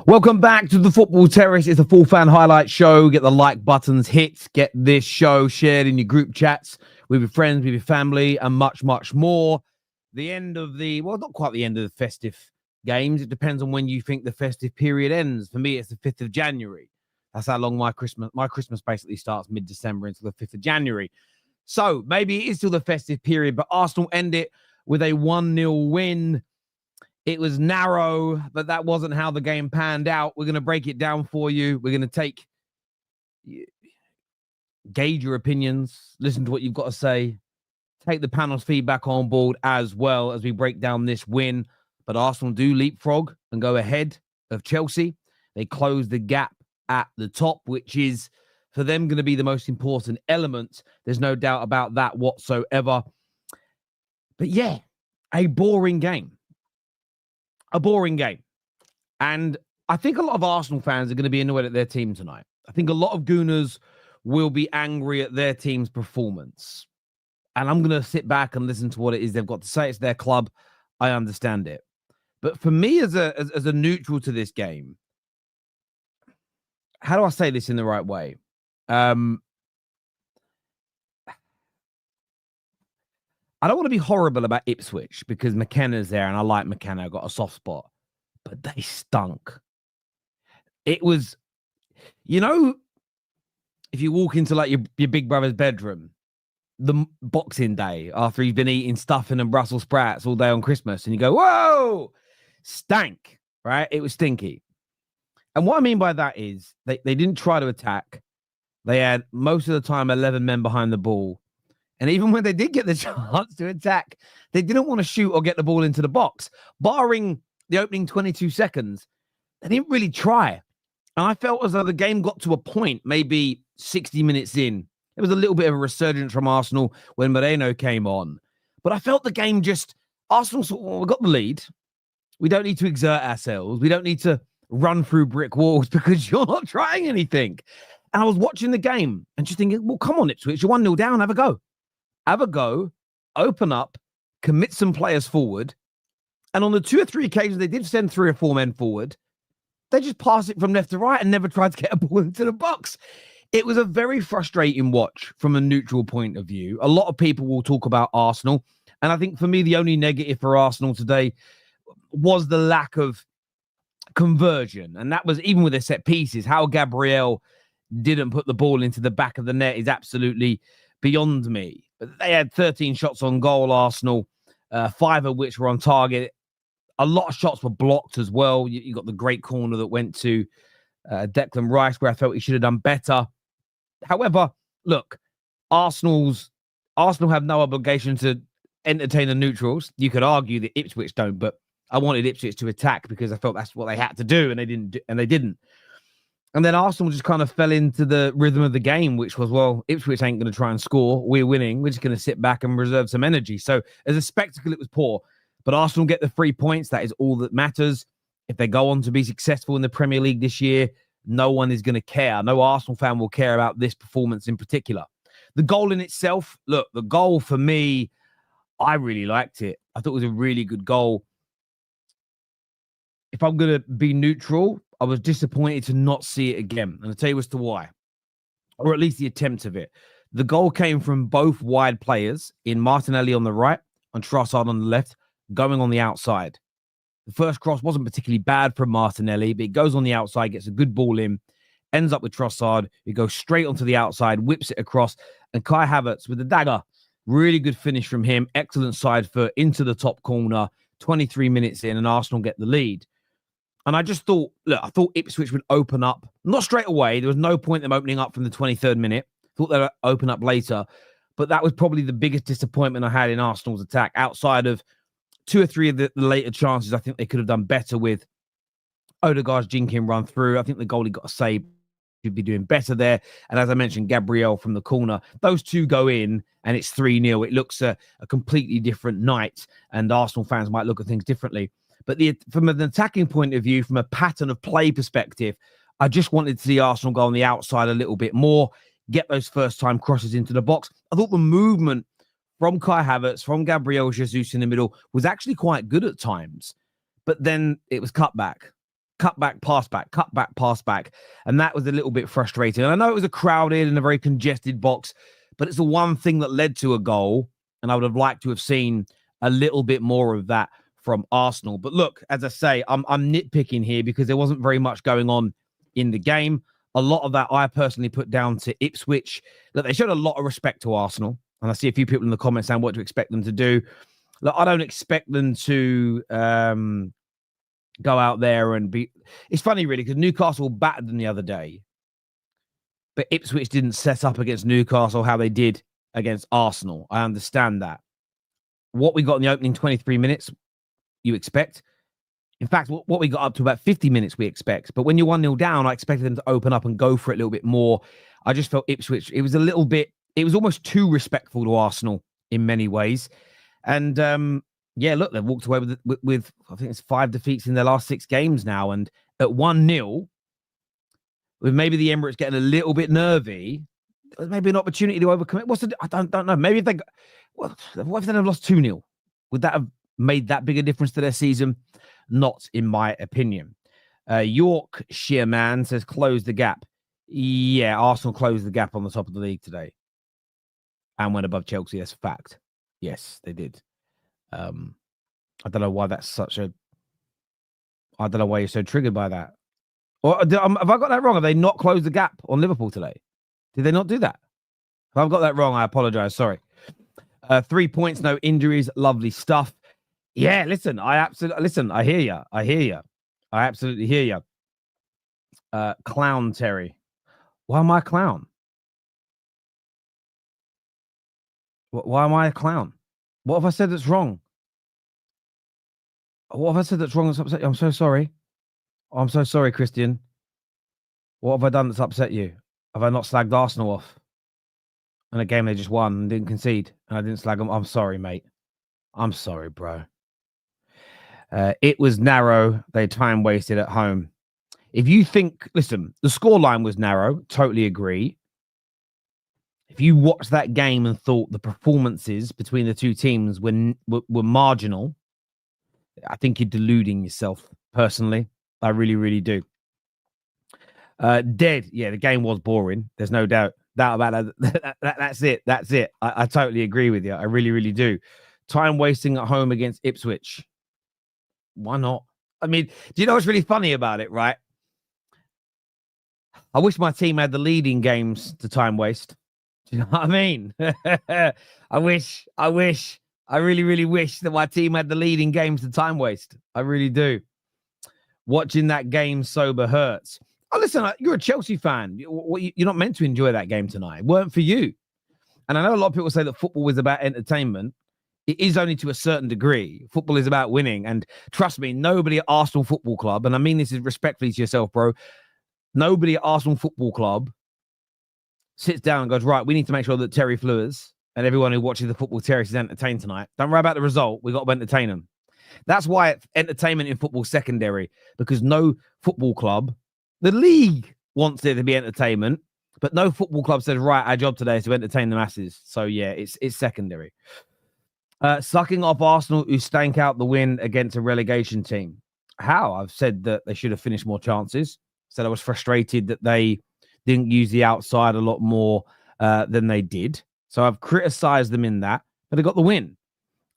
Welcome back to the Football Terrace. It's a full fan highlight show. Get the like buttons hit. Get this show shared in your group chats with your friends, with your family, and much, much more. The end of not quite the end of the festive games. It depends on when you think the festive period ends. For me, it's the 5th of January. That's how long my Christmas basically starts mid-December until the 5th of January. So maybe it is still the festive period, but Arsenal end it with a 1-0 win. It was narrow, but that wasn't how the game panned out. We're going to break it down for you. We're going to gauge your opinions, listen to what you've got to say, take the panel's feedback on board as well as we break down this win. But Arsenal do leapfrog and go ahead of Chelsea. They close the gap at the top, which is for them going to be the most important element. There's no doubt about that whatsoever. But yeah, a boring game. A boring game. And I think a lot of Arsenal fans are going to be annoyed at their team tonight. I think a lot of Gooners will be angry at their team's performance. And I'm going to sit back and listen to what it is they've got to say. It's their club. I understand it. But for me as a neutral to this game, how do I say this in the right way? I don't want to be horrible about Ipswich because McKenna's there and I like McKenna. I got a soft spot, but they stunk. It was, if you walk into like your big brother's bedroom, the Boxing Day after he's been eating stuffing and Brussels sprouts all day on Christmas and you go, whoa, stank, right? It was stinky. And what I mean by that is they didn't try to attack. They had most of the time 11 men behind the ball. And even when they did get the chance to attack, they didn't want to shoot or get the ball into the box. Barring the opening 22 seconds, they didn't really try. And I felt as though the game got to a point, maybe 60 minutes in. There was a little bit of a resurgence from Arsenal when Moreno came on. But I felt the game Arsenal sort of, we got the lead. We don't need to exert ourselves. We don't need to run through brick walls because you're not trying anything. And I was watching the game and just thinking, well, come on, Ipswich, you're 1-0 down, have a go. Have a go, open up, commit some players forward. And on the 2 or 3 occasions they did send 3 or 4 men forward, they just passed it from left to right and never tried to get a ball into the box. It was a very frustrating watch from a neutral point of view. A lot of people will talk about Arsenal. And I think for me, the only negative for Arsenal today was the lack of conversion. And that was even with their set pieces. How Gabriel didn't put the ball into the back of the net is absolutely beyond me. But they had 13 shots on goal, Arsenal, 5 of which were on target. A lot of shots were blocked as well. You got the great corner that went to Declan Rice, where I felt he should have done better. However, look, Arsenal have no obligation to entertain the neutrals. You could argue that Ipswich don't, but I wanted Ipswich to attack because I felt that's what they had to do, and they didn't. And then Arsenal just kind of fell into the rhythm of the game, which was, well, Ipswich ain't going to try and score. We're winning. We're just going to sit back and reserve some energy. So as a spectacle, it was poor. But Arsenal get the 3 points. That is all that matters. If they go on to be successful in the Premier League this year, no one is going to care. No Arsenal fan will care about this performance in particular. The goal in itself, look, the goal for me, I really liked it. I thought it was a really good goal. If I'm going to be neutral, I was disappointed to not see it again. And I'll tell you as to why, or at least the attempt of it. The goal came from both wide players in Martinelli on the right and Trossard on the left, going on the outside. The first cross wasn't particularly bad from Martinelli, but it goes on the outside, gets a good ball in, ends up with Trossard. It goes straight onto the outside, whips it across, and Kai Havertz with the dagger. Really good finish from him. Excellent side foot into the top corner. 23 minutes in, and Arsenal get the lead. And I just thought, I thought Ipswich would open up. Not straight away. There was no point in them opening up from the 23rd minute. Thought they'd open up later. But that was probably the biggest disappointment I had in Arsenal's attack. Outside of 2 or 3 of the later chances, I think they could have done better with. Odegaard's jinking run through. I think the goalie got a save. Should be doing better there. And as I mentioned, Gabriel from the corner. Those 2 go in, and it's 3-0. It looks a completely different night, and Arsenal fans might look at things differently. But from an attacking point of view, from a pattern of play perspective, I just wanted to see Arsenal go on the outside a little bit more, get those first-time crosses into the box. I thought the movement from Kai Havertz, from Gabriel Jesus in the middle was actually quite good at times. But then it was cut back. cut back, pass back, cut back, pass back. And that was a little bit frustrating. And I know it was a crowded and a very congested box, but it's the one thing that led to a goal. And I would have liked to have seen a little bit more of that from Arsenal. But look, as I say, I'm nitpicking here because there wasn't very much going on in the game. A lot of that I personally put down to Ipswich. Look, they showed a lot of respect to Arsenal. And I see a few people in the comments saying what to expect them to do. Look, I don't expect them to go out there and be... It's funny, really, because Newcastle battered them the other day. But Ipswich didn't set up against Newcastle how they did against Arsenal. I understand that. What we got in the opening 23 minutes, you expect. In fact, what we got up to about 50 minutes, we expect. But when you're 1-0 down, I expected them to open up and go for it a little bit more. I just felt Ipswich, it was a little bit... It was almost too respectful to Arsenal in many ways. And, yeah, look, they've walked away with I think it's 5 defeats in their last 6 games now. And at 1-0, with maybe the Emirates getting a little bit nervy, there's maybe an opportunity to overcommit. I don't know. Maybe if they... What if they'd have lost 2-0? Would that have made that big a difference to their season? Not, in my opinion. Yorkshire man says, close the gap. Yeah, Arsenal closed the gap on the top of the league today and went above Chelsea. That's a fact. Yes, they did. I don't know why that's such a... I don't know why you're so triggered by that. Or have I got that wrong? Have they not closed the gap on Liverpool today? Did they not do that? If I've got that wrong, I apologize. Sorry. 3 points, no injuries. Lovely stuff. Yeah, listen, I hear you. I absolutely hear you. Clown Terry. Why am I a clown? Why am I a clown? What have I said that's wrong? What have I said that's wrong that's upset you? I'm so sorry. I'm so sorry, Christian. What have I done that's upset you? Have I not slagged Arsenal off? In a game they just won and didn't concede. And I didn't slag them. I'm sorry, mate. I'm sorry, bro. It was narrow. They time wasted at home. If you think, listen, the scoreline was narrow. Totally agree. If you watched that game and thought the performances between the two teams were marginal, I think you're deluding yourself, personally. I really, really do. Dead. Yeah, the game was boring. There's no doubt about that. That's it. That's it. I totally agree with you. I really, really do. Time wasting at home against Ipswich. Why not? I mean, do you know what's really funny about it, right? I wish my team had the leading games to time waste. Do you know what I mean? I really, really wish that my team had the leading games to time waste. I really do. Watching that game sober hurts. Oh, listen, you're a Chelsea fan. You're not meant to enjoy that game tonight. It weren't for you. And I know a lot of people say that football is about entertainment. It is only to a certain degree. Football is about winning. And trust me, nobody at Arsenal Football Club, and I mean this is respectfully to yourself, bro, nobody at Arsenal Football Club sits down and goes, right, we need to make sure that Terry Fleurs and everyone who watches the Football Terrace is entertained tonight. Don't worry about the result. We've got to entertain them. That's why entertainment in football is secondary, because no football club, the league wants there to be entertainment, but no football club says, right, our job today is to entertain the masses. So, yeah, it's secondary. Sucking off Arsenal, who stank out the win against a relegation team. How? I've said that they should have finished more chances. Said I was frustrated that they didn't use the outside a lot more than they did. So I've criticized them in that, but they got the win.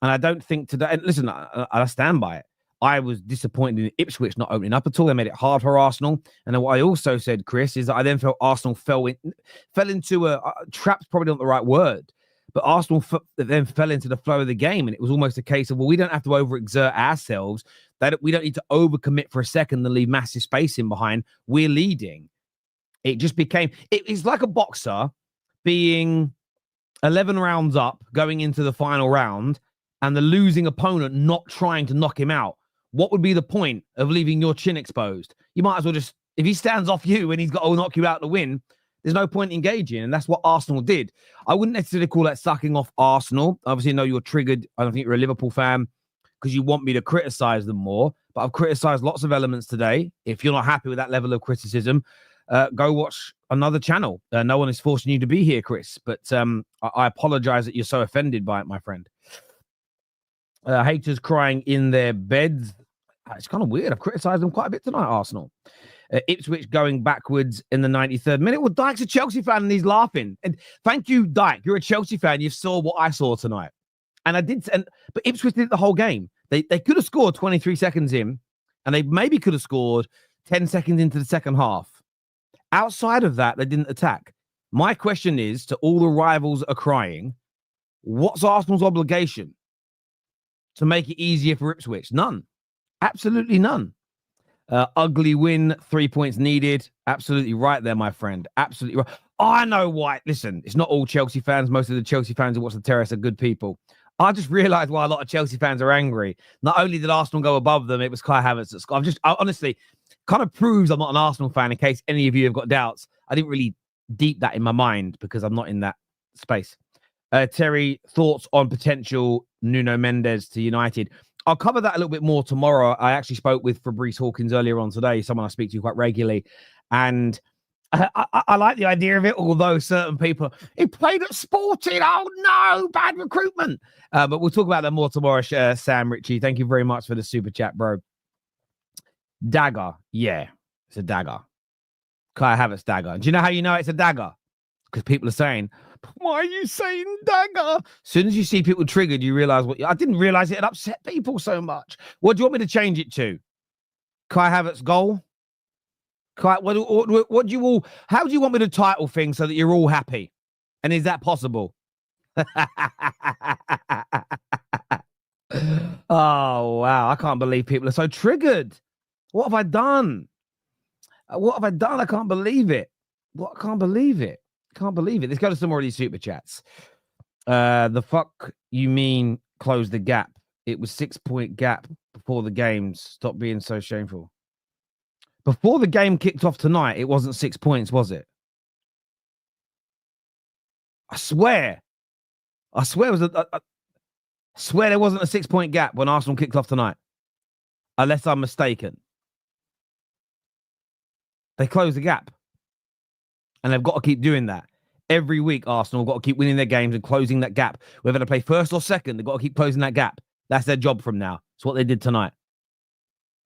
And I don't think today, and listen, I stand by it. I was disappointed in Ipswich not opening up at all. They made it hard for Arsenal. And then what I also said, Chris, is that I then felt Arsenal fell into a trap's probably not the right word, but Arsenal then fell into the flow of the game. And it was almost a case of, well, we don't have to overexert ourselves. We don't need to overcommit for a second and leave massive space in behind. We're leading. It just became, it's like a boxer being 11 rounds up going into the final round and the losing opponent not trying to knock him out. What would be the point of leaving your chin exposed? You might as well just, if he stands off you and he's got to knock you out to win, there's no point engaging. And that's what Arsenal did. I wouldn't necessarily call that sucking off Arsenal. Obviously, I know you're triggered. I don't think you're a Liverpool fan because you want me to criticize them more. But I've criticized lots of elements today. If you're not happy with that level of criticism, go watch another channel. No one is forcing you to be here, Chris. But I apologize that you're so offended by it, my friend. Haters crying in their beds. It's kind of weird. I've criticised them quite a bit tonight, Arsenal. Ipswich going backwards in the 93rd minute. Well, Dyke's a Chelsea fan and he's laughing. And thank you, Dyke. You're a Chelsea fan. You saw what I saw tonight. And I did. But Ipswich did the whole game. They could have scored 23 seconds in, and they maybe could have scored 10 seconds into the second half. Outside of that, they didn't attack. My question is, to all the rivals that are crying, what's Arsenal's obligation to make it easier for Ipswich? None. Absolutely none. Ugly win, 3 points needed. Absolutely right there, my friend. Absolutely right. I know why. Listen, it's not all Chelsea fans. Most of the Chelsea fans who watch the Terrace are good people. I just realised why a lot of Chelsea fans are angry. Not only did Arsenal go above them, it was Kai Havertz that scored. I honestly kind of proves I'm not an Arsenal fan, in case any of you have got doubts. I didn't really deep that in my mind because I'm not in that space. Terry, thoughts on potential Nuno Mendes to United? I'll cover that a little bit more tomorrow. I actually spoke with Fabrice Hawkins earlier on today, someone I speak to quite regularly. And I like the idea of it, although certain people, he played at Sporting. Oh, no, bad recruitment. But we'll talk about that more tomorrow, Sam Ritchie. Thank you very much for the super chat, bro. Dagger. Yeah, it's a dagger. Kai Havertz dagger. Do you know how you know it's a dagger? Because people are saying, why are you saying dagger? As soon as you see people triggered, you realize what I didn't realize it had upset people so much. What do you want me to change it to? Kai Havertz goal? Kai, what do you all, how do you want me to title things so that you're all happy? And is that possible? Oh, wow. I can't believe people are so triggered. What have I done? What have I done? I can't believe it. What? I can't believe it. Can't believe it. Let's go to some more of these super chats. The fuck you mean close the gap? It was 6-point gap before the games. Stop being so shameful. Before the game kicked off tonight, it wasn't 6 points, was it? I swear. I swear it was I swear there wasn't a 6-point gap when Arsenal kicked off tonight. Unless I'm mistaken. They closed the gap. And they've got to keep doing that. Every week, Arsenal have got to keep winning their games and closing that gap. Whether they play first or second, they've got to keep closing that gap. That's their job from now. It's what they did tonight.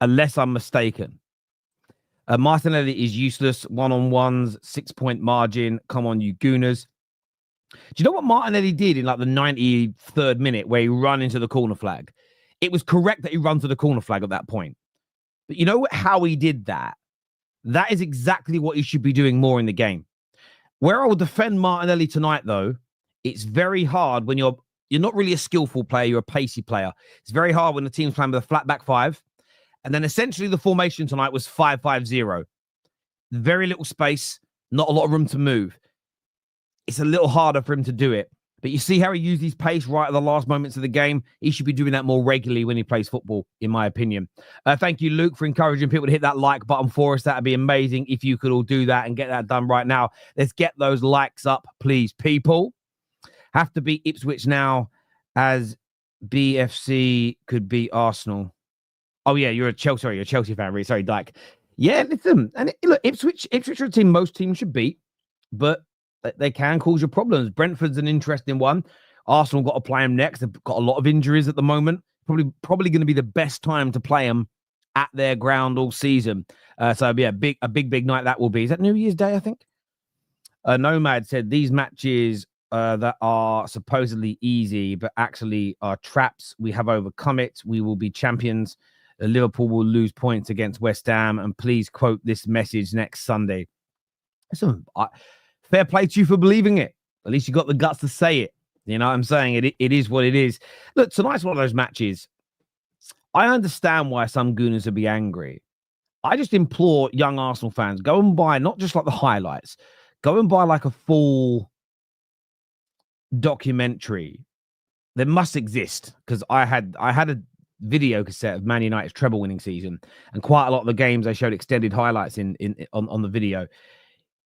Unless I'm mistaken. Martinelli is useless. One-on-ones, 6-point margin. Come on, you gooners. Do you know what Martinelli did in like the 93rd minute where he ran into the corner flag? It was correct that he ran to the corner flag at that point. But you know how he did that? That is exactly what he should be doing more in the game. Where I will defend Martinelli tonight, though, it's very hard when you're not really a skillful player, you're a pacey player. It's very hard when the team's playing with a flat back five. And then essentially the formation tonight was 5-5-0. Very little space, not a lot of room to move. It's a little harder for him to do it. But you see how he used his pace right at the last moments of the game? He should be doing that more regularly when he plays football, in my opinion. Thank you, Luke, for encouraging people to hit that like button for us. That would be amazing if you could all do that and get that done right now. Let's get those likes up, please, people. Have to beat Ipswich now, as BFC could beat Arsenal. Oh, yeah, you're a Chelsea fan, really. Sorry, Dyke. Yeah, listen. And look, Ipswich are a team most teams should beat, but they can cause you problems. Brentford's an interesting one. Arsenal got to play them next. They've got a lot of injuries at the moment. Probably going to be the best time to play them at their ground all season. So yeah, a big night that will be. Is that New Year's Day, I think? Nomad said these matches that are supposedly easy, but actually are traps. We have overcome it. We will be champions. Liverpool will lose points against West Ham. And please quote this message next Sunday. Listen, fair play to you for believing it. At least you got the guts to say it. You know what I'm saying? It is what it is. Look, tonight's one of those matches. I understand why some gooners would be angry. I just implore young Arsenal fans, go and buy not just like the highlights, go and buy like a full documentary. There must exist, because I had a video cassette of Man United's treble winning season, and quite a lot of the games I showed extended highlights on the video.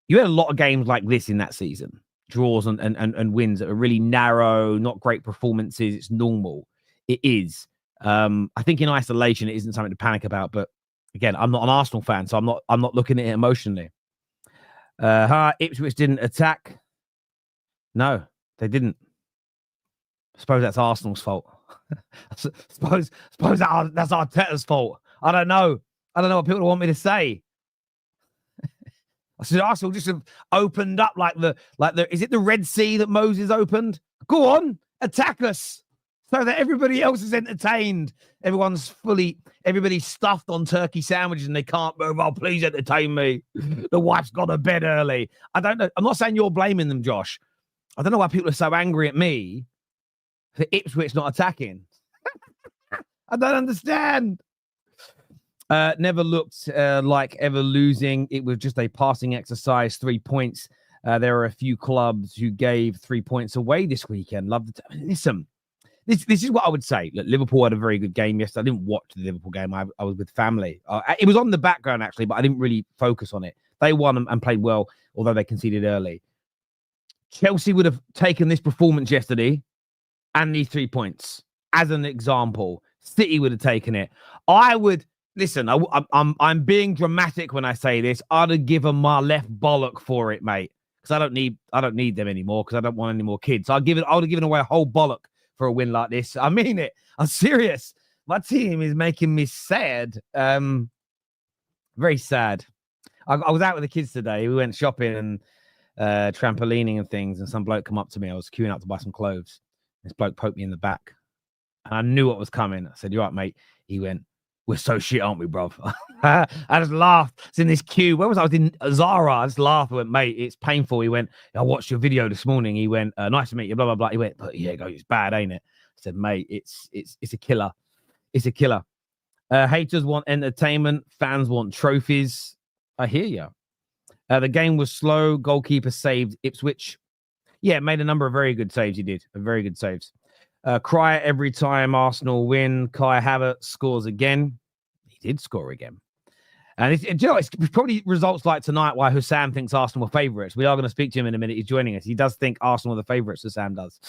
You had a lot of games like this in that season, draws and wins that are really narrow, not great performances. It's normal. It is. I think in isolation, it isn't something to panic about. But again, I'm not an Arsenal fan, so I'm not looking at it emotionally. Ipswich didn't attack. No, they didn't. I suppose that's Arsenal's fault. suppose that's Arteta's fault. I don't know. I don't know what people want me to say. I said Arsenal just have opened up like the is it the Red Sea that Moses opened? Go on, attack us so that everybody else is entertained. Everybody's stuffed on turkey sandwiches and they can't move. Oh, please entertain me. The wife's gone to bed early. I don't know. I'm not saying you're blaming them, Josh. I don't know why people are so angry at me for Ipswich not attacking. I don't understand. Never looked like ever losing. It was just a passing exercise, 3 points. There are a few clubs who gave 3 points away this weekend. Listen, this is what I would say. Look, Liverpool had a very good game yesterday. I didn't watch the Liverpool game. I was with family. It was on the background, actually, but I didn't really focus on it. They won and played well, although they conceded early. Chelsea would have taken this performance yesterday and these 3 points as an example. City would have taken it. I would... Listen, I'm being dramatic when I say this. I'd have given my left bollock for it, mate, because I don't need them anymore because I don't want any more kids. I would have given away a whole bollock for a win like this. I mean it. I'm serious. My team is making me sad. Very sad. I was out with the kids today. We went shopping and trampolining and things, and some bloke come up to me. I was queuing up to buy some clothes. This bloke poked me in the back. And I knew what was coming. I said, "You all right, mate?" He went, "We're so shit, aren't we, bro?" I just laughed. It's in this queue. Where was I? I was in Zara. I just laughed. I went, "Mate, it's painful." He went, "I watched your video this morning." He went, "Nice to meet you." Blah blah blah. He went, "But yeah, it's bad, ain't it?" I said, "Mate, it's a killer. It's a killer." Haters want entertainment. Fans want trophies. I hear you. The game was slow. Goalkeeper saved Ipswich. Yeah, made a number of very good saves. He did. Very good saves. Cry every time Arsenal win. Kai Havertz scores again. He did score again. And it's probably results like tonight why Husam thinks Arsenal are favourites. We are going to speak to him in a minute. He's joining us. He does think Arsenal are the favourites, Husam does.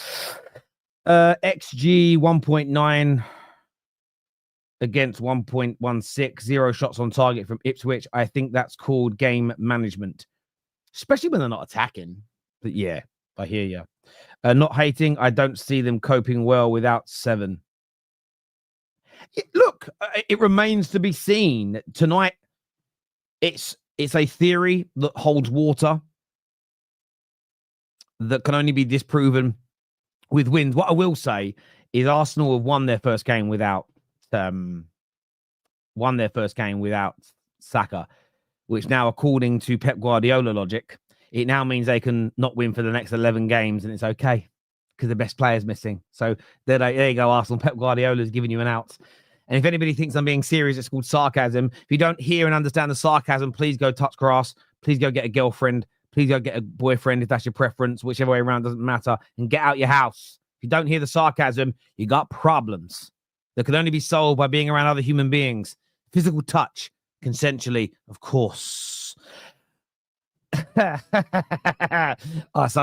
XG 1.9 against 1.16. 0 shots on target from Ipswich. I think that's called game management, especially when they're not attacking. But yeah, I hear you. Not hating. I don't see them coping well without 7. Look, it remains to be seen. Tonight, it's a theory that holds water that can only be disproven with wins. What I will say is Arsenal have won their first game without Saka, which now, according to Pep Guardiola logic, it now means they can not win for the next 11 games, and it's okay because the best player's missing. So there you go, Arsenal. Pep Guardiola's giving you an out. And if anybody thinks I'm being serious, it's called sarcasm. If you don't hear and understand the sarcasm, please go touch grass. Please go get a girlfriend. Please go get a boyfriend if that's your preference. Whichever way around, doesn't matter. And get out your house. If you don't hear the sarcasm, you got problems that can only be solved by being around other human beings. Physical touch, consensually, of course. Some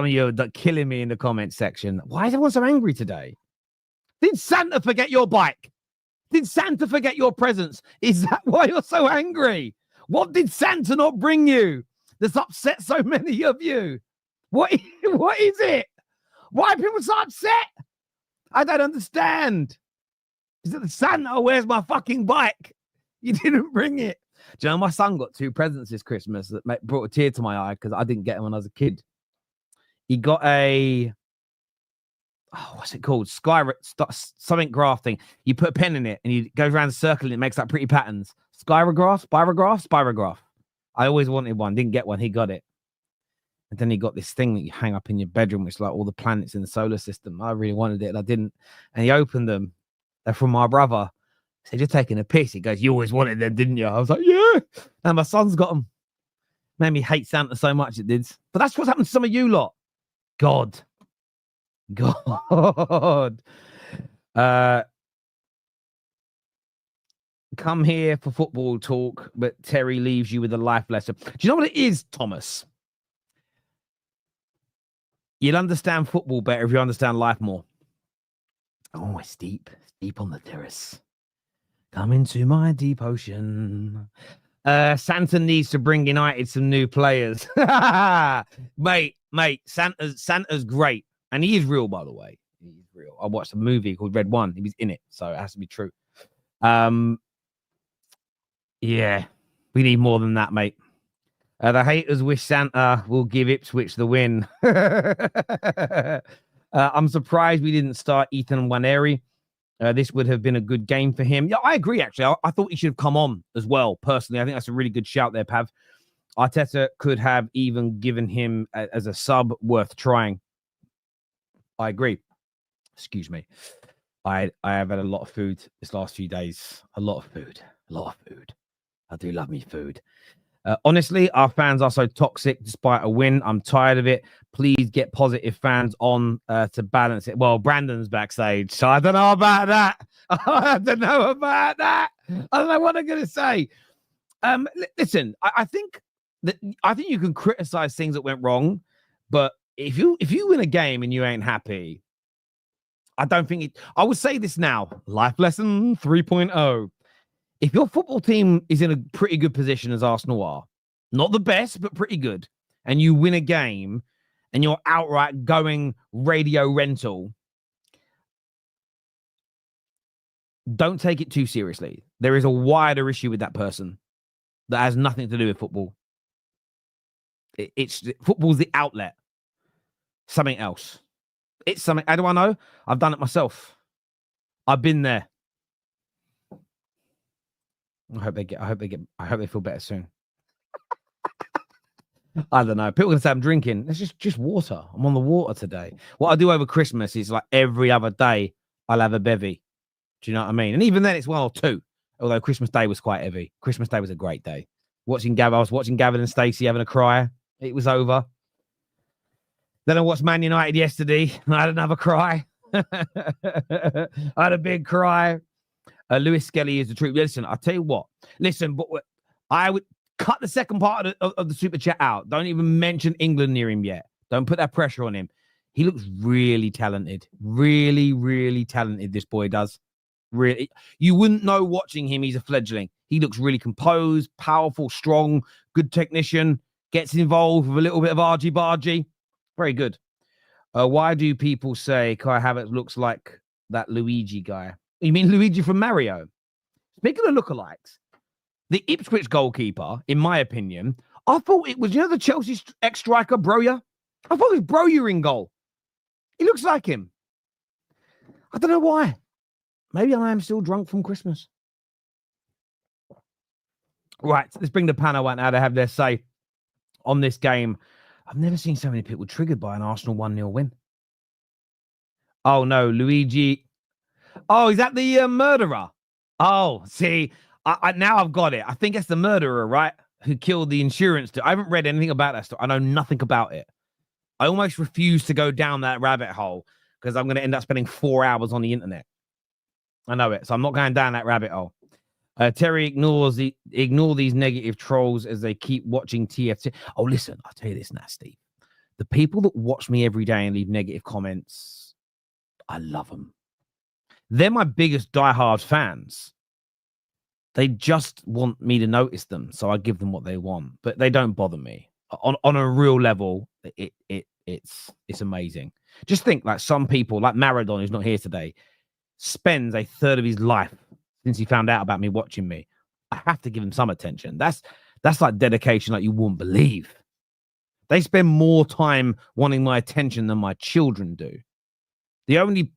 of you are killing me in the comments section. Why is everyone so angry today? Did Santa forget your bike? Did Santa forget your presents? Is that why you're so angry? What did Santa not bring you that's upset so many of you? What is it? Why are people so upset? I don't understand. Is it the Santa? Where's my fucking bike? You didn't bring it. Do you know, my son got 2 presents this Christmas that brought a tear to my eye because I didn't get them when I was a kid. He got what's it called? Something graph thing. You put a pen in it and you go around the circle and it makes like pretty patterns. Spirograph. I always wanted one. Didn't get one. He got it. And then he got this thing that you hang up in your bedroom, which is like all the planets in the solar system. I really wanted it and I didn't. And he opened them. They're from my brother. He said, "You're taking a piss." He goes, "You always wanted them, didn't you?" I was like, "Yeah." And my son's got them. Made me hate Santa so much, it did. But that's what's happened to some of you lot. God. Come here for football talk, but Terry leaves you with a life lesson. Do you know what it is, Thomas? You'll understand football better if you understand life more. Oh, it's deep. It's deep on the terrace. Come into my deep ocean. Santa needs to bring United some new players. mate, Santa's great. And he is real, by the way. He's real. I watched a movie called Red One. He was in it, so it has to be true. Yeah, we need more than that, mate. The haters wish Santa will give Ipswich the win. I'm surprised we didn't start Ethan Nwaneri. This would have been a good game for him. Yeah, I agree, actually. I thought he should have come on as well, personally. I think that's a really good shout there, Pav. Arteta could have even given him as a sub worth trying. I agree. Excuse me. I have had a lot of food this last few days. A lot of food. I do love me food. Honestly, our fans are so toxic despite a win. I'm tired of it. Please get positive fans on to balance it. Well, Brandon's backstage, so I don't know about that. I don't know about that. I don't know what I'm going to say. Listen, I think you can criticize things that went wrong, but if you win a game and you ain't happy, I don't think it. I would say this now. Life lesson 3.0. If your football team is in a pretty good position as Arsenal are, not the best, but pretty good, and you win a game and you're outright going radio rental, don't take it too seriously. There is a wider issue with that person that has nothing to do with football. It's football's the outlet. Something else. It's something. How do I know? I've done it myself. I've been there. I hope they feel better soon. I don't know. People are gonna say I'm drinking. It's just water. I'm on the water today. What I do over Christmas is like every other day I'll have a bevy. Do you know what I mean? And even then it's one or two. Although Christmas Day was quite heavy. Christmas Day was a great day. I was watching Gavin and Stacey having a cry. It was over. Then I watched Man United yesterday. I had another cry. I had a big cry. Lewis Skelly is the truth. Listen, I'll tell you what. Listen, but I would cut the second part of the super chat out. Don't even mention England near him yet. Don't put that pressure on him. He looks really talented. Really, really talented, this boy does. Really. You wouldn't know watching him. He's a fledgling. He looks really composed, powerful, strong, good technician. Gets involved with a little bit of argy-bargy. Very good. Why do people say Kai Havertz looks like that Luigi guy? You mean Luigi from Mario? Speaking of lookalikes, the Ipswich goalkeeper, in my opinion, I thought it was, the Chelsea ex-striker, Broya? I thought it was Broya in goal. He looks like him. I don't know why. Maybe I am still drunk from Christmas. Right, let's bring the panel out now to have their say on this game. I've never seen so many people triggered by an Arsenal 1-0 win. Oh, no, Luigi. Oh, is that the murderer? Oh, see, now I've got it. I think it's the murderer, right? Who killed the insurance. I haven't read anything about that story. I know nothing about it. I almost refuse to go down that rabbit hole because I'm going to end up spending 4 hours on the internet. I know it. So I'm not going down that rabbit hole. Terry ignore these negative trolls as they keep watching TFT. Oh, listen, I'll tell you this now, Steve. The people that watch me every day and leave negative comments, I love them. They're my biggest diehard fans. They just want me to notice them, so I give them what they want. But they don't bother me. On a real level, it's amazing. Just think, like some people, like Maradon, who's not here today, spends a third of his life since he found out about me watching me. I have to give him some attention. That's like dedication like you wouldn't believe. They spend more time wanting my attention than my children do. The only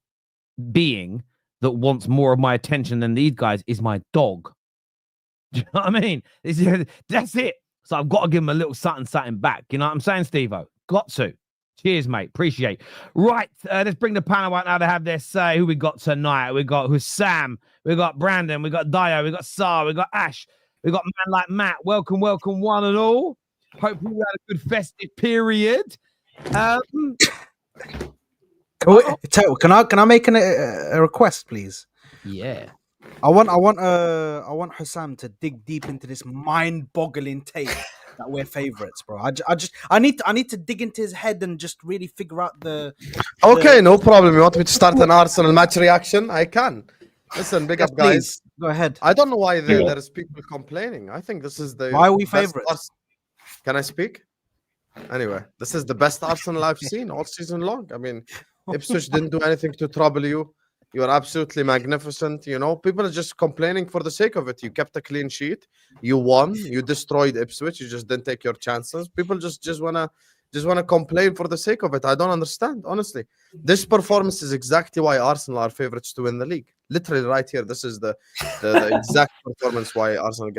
being that wants more of my attention than these guys is my dog. Do you know what I mean? That's it. So I've got to give him a little something back. You know what I'm saying, Steve-O? Got to. Cheers, mate. Appreciate. Right, let's bring the panel out now to have their say. Who we got tonight? We got Husam. We got Brandon. We got Dayo. We got Saad. We got Ash. We got man like Matt. Welcome, one and all. Hope you had a good festive period. Can I make a request, please? Yeah. I want Husam to dig deep into this mind-boggling take that we're favorites, bro. I need to dig into his head and just really figure out no problem. You want me to start an Arsenal match reaction? I can. Listen, big up, guys. Go ahead. I don't know why there is people complaining. I think this is the why are we favorites? Can I speak? Anyway, this is the best Arsenal I've seen all season long. I mean, Ipswich didn't do anything to trouble you. You are absolutely magnificent. You know, people are just complaining for the sake of it. You kept a clean sheet. You won. You destroyed Ipswich. You just didn't take your chances. People just wanna complain for the sake of it. I don't understand, honestly. This performance is exactly why Arsenal are favorites to win the league. Literally, right here. This is the exact performance why Arsenal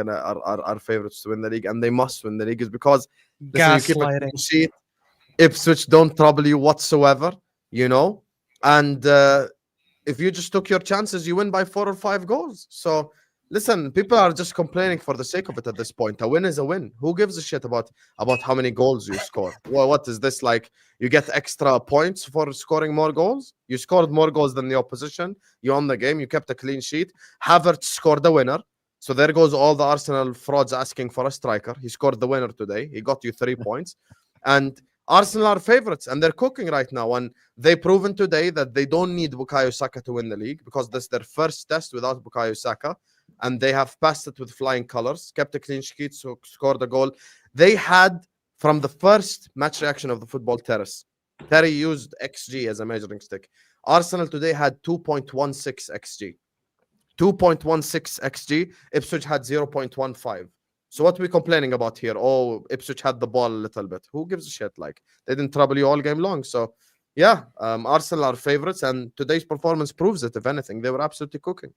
are favorites to win the league, and they must win the league is because listen, you keep a Gaslighting. clean sheet. Ipswich don't trouble you whatsoever. You know, and if you just took your chances, you win by 4 or 5 goals. So listen, people are just complaining for the sake of it at this point. A win is a win. Who gives a shit about how many goals you score? Well, what is this like? You get extra points for scoring more goals? You scored more goals than the opposition. You won the game. You kept a clean sheet. Havertz scored the winner. So there goes all the Arsenal frauds asking for a striker. He scored the winner today. He got you 3 points. And Arsenal are favorites and they're cooking right now. And they've proven today that they don't need Bukayo Saka to win the league because this is their first test without Bukayo Saka. And they have passed it with flying colors, kept a clean sheet, so scored a goal. They had, from the first match reaction of the Football Terrace, Terry used XG as a measuring stick. Arsenal today had 2.16 XG. 2.16 XG. Ipswich had 0.15. So what are we complaining about here? Oh, Ipswich had the ball a little bit. Who gives a shit? Like, they didn't trouble you all game long. So, yeah, Arsenal are favorites, and today's performance proves it. If anything, they were absolutely cooking.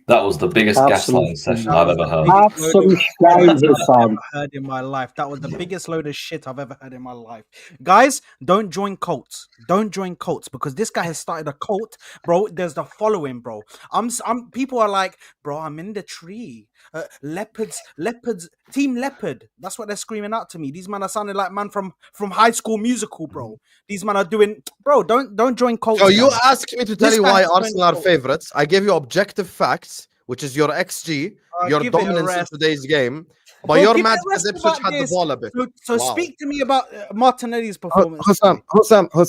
That was the biggest gaslighting session I've ever heard. Have some shame, Husam. Heard in my life. That was the biggest load of shit I've ever heard in my life. Guys, don't join cults. Don't join cults because this guy has started a cult, bro. There's the following, bro. I'm people are like, bro, I'm in the tree. Leopards, team leopard. That's what they're screaming out to me. These men are sounding like man from High School Musical, bro. These men are doing, bro. Don't join cults. So you guys. asked me to tell This you guy why has Arsenal are 20 favorites. I gave you objective facts, which is your XG, your give it a dominance in rest. today's game. But Bro, your give it a match rest because Ipswich about had the this. ball a bit. So Wow. speak to me about Martinelli's performance. Husam. I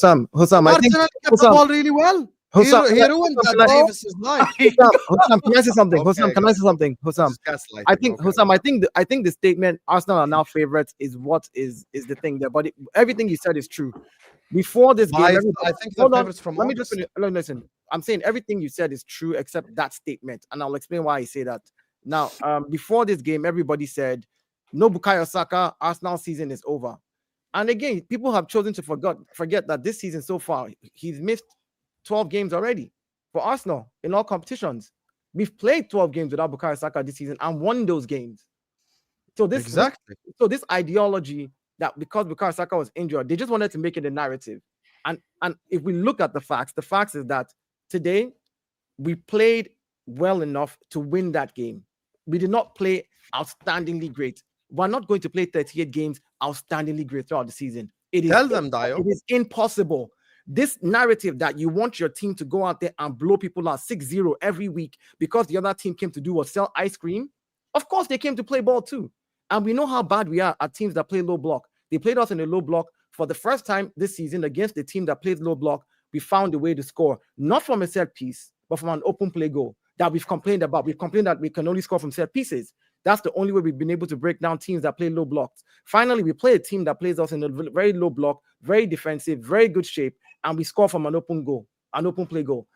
think Martinelli kept the Husam- ball really well. Husam- He ruined Husam, that can I- Davis's life. Husam, can I say something? Okay, Husam, can I say something? Husam, Just gaslighting, I think okay. Husam, I think the statement Arsenal are now favorites is what is the thing there. But everything you said is true. Before this But game, I think they're hold on, favorites from let me just August. finish. No, listen. I'm saying everything you said is true except that statement, and I'll explain why I say that. Now, before this game, everybody said no Bukayo Saka, Arsenal season is over. And again, people have chosen to forget that this season so far, he's missed 12 games already for Arsenal in all competitions. We've played 12 games without Bukayo Saka this season and won those games. So this this ideology that because Bukayo Saka was injured, they just wanted to make it a narrative. And if we look at the facts is that today we played well enough to win that game. We did not play outstandingly great. We're not going to play 38 games outstandingly great throughout the season. Tell them, Dayo. It is impossible. This narrative that you want your team to go out there and blow people out 6-0 every week because the other team came to do was sell ice cream. Of course, they came to play ball too. And we know how bad we are at teams that play low block. They played us in a low block for the first time this season against the team that plays low block. We found a way to score, not from a set piece, but from an open play goal that we've complained about. We've complained that we can only score from set pieces. That's the only way we've been able to break down teams that play low blocks. Finally, we play a team that plays us in a very low block, very defensive, very good shape, and we score from an open goal, an open play goal.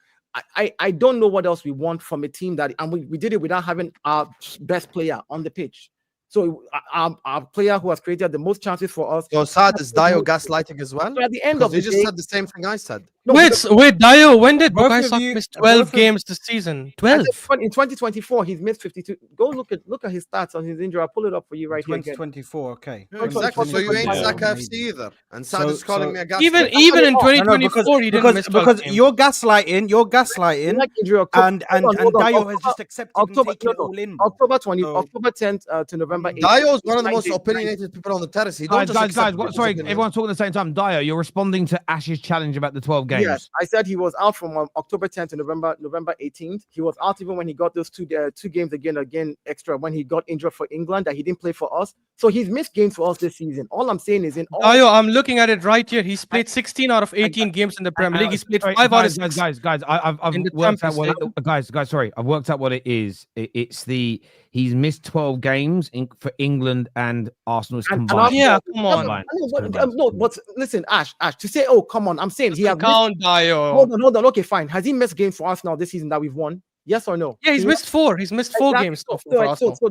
I don't know what else we want from a team that, and we did it without having our best player on the pitch. So our player who has created the most chances for us. So Saad, is Dayo gaslighting as well? So at the end Because of the you just day, said the same thing I said. no, Wait, Dayo, when did Both Bukayo of Saka you- miss both 12 of- games this season? I 12. think in 2024 he's missed 52. Go look at his stats on his injury. I'll pull it up for you right here. Again. 2024, okay. Yeah, exactly. So you ain't Yeah. Saka FC either. And Saad So- is calling so- me a gaslighter. Even in No, 2024, he didn't miss 12 because games. you're gaslighting, Like injury, October, and hold on, Dayo has just accepted October, and taken it no, all in. bro. October So- 10th to November 8th. Dayo is one of the most 9 days. opinionated people on the terrace. He don't Guys, just guys, accept what, people's sorry, opinions. everyone's talking at the same time. Dayo, you're responding to Ash's challenge about the 12 games. Yes, I said he was out from October 10th to November 18th. He was out even when he got those two games again extra when he got injured for England that he didn't play for us. So he's missed games for us this season. All I'm saying is in all Dayo, I'm looking at it right here. He's played 16 out of 18 games in the Premier League. He's played Sorry, 5 out of guys, 6 guys. I've in the worked out Champions what guys. Sorry, I've worked out what it is. It's he's missed 12 games for England and Arsenal's combined. yeah, come on. But listen, Ash, to say, oh, come on, I'm saying he has Count Dayo. Hold on. Okay, fine. Has he missed games for Arsenal this season that we've won? Yes or no? Yeah, he's missed 4. He's missed 4 Exactly. games for So, Arsenal. so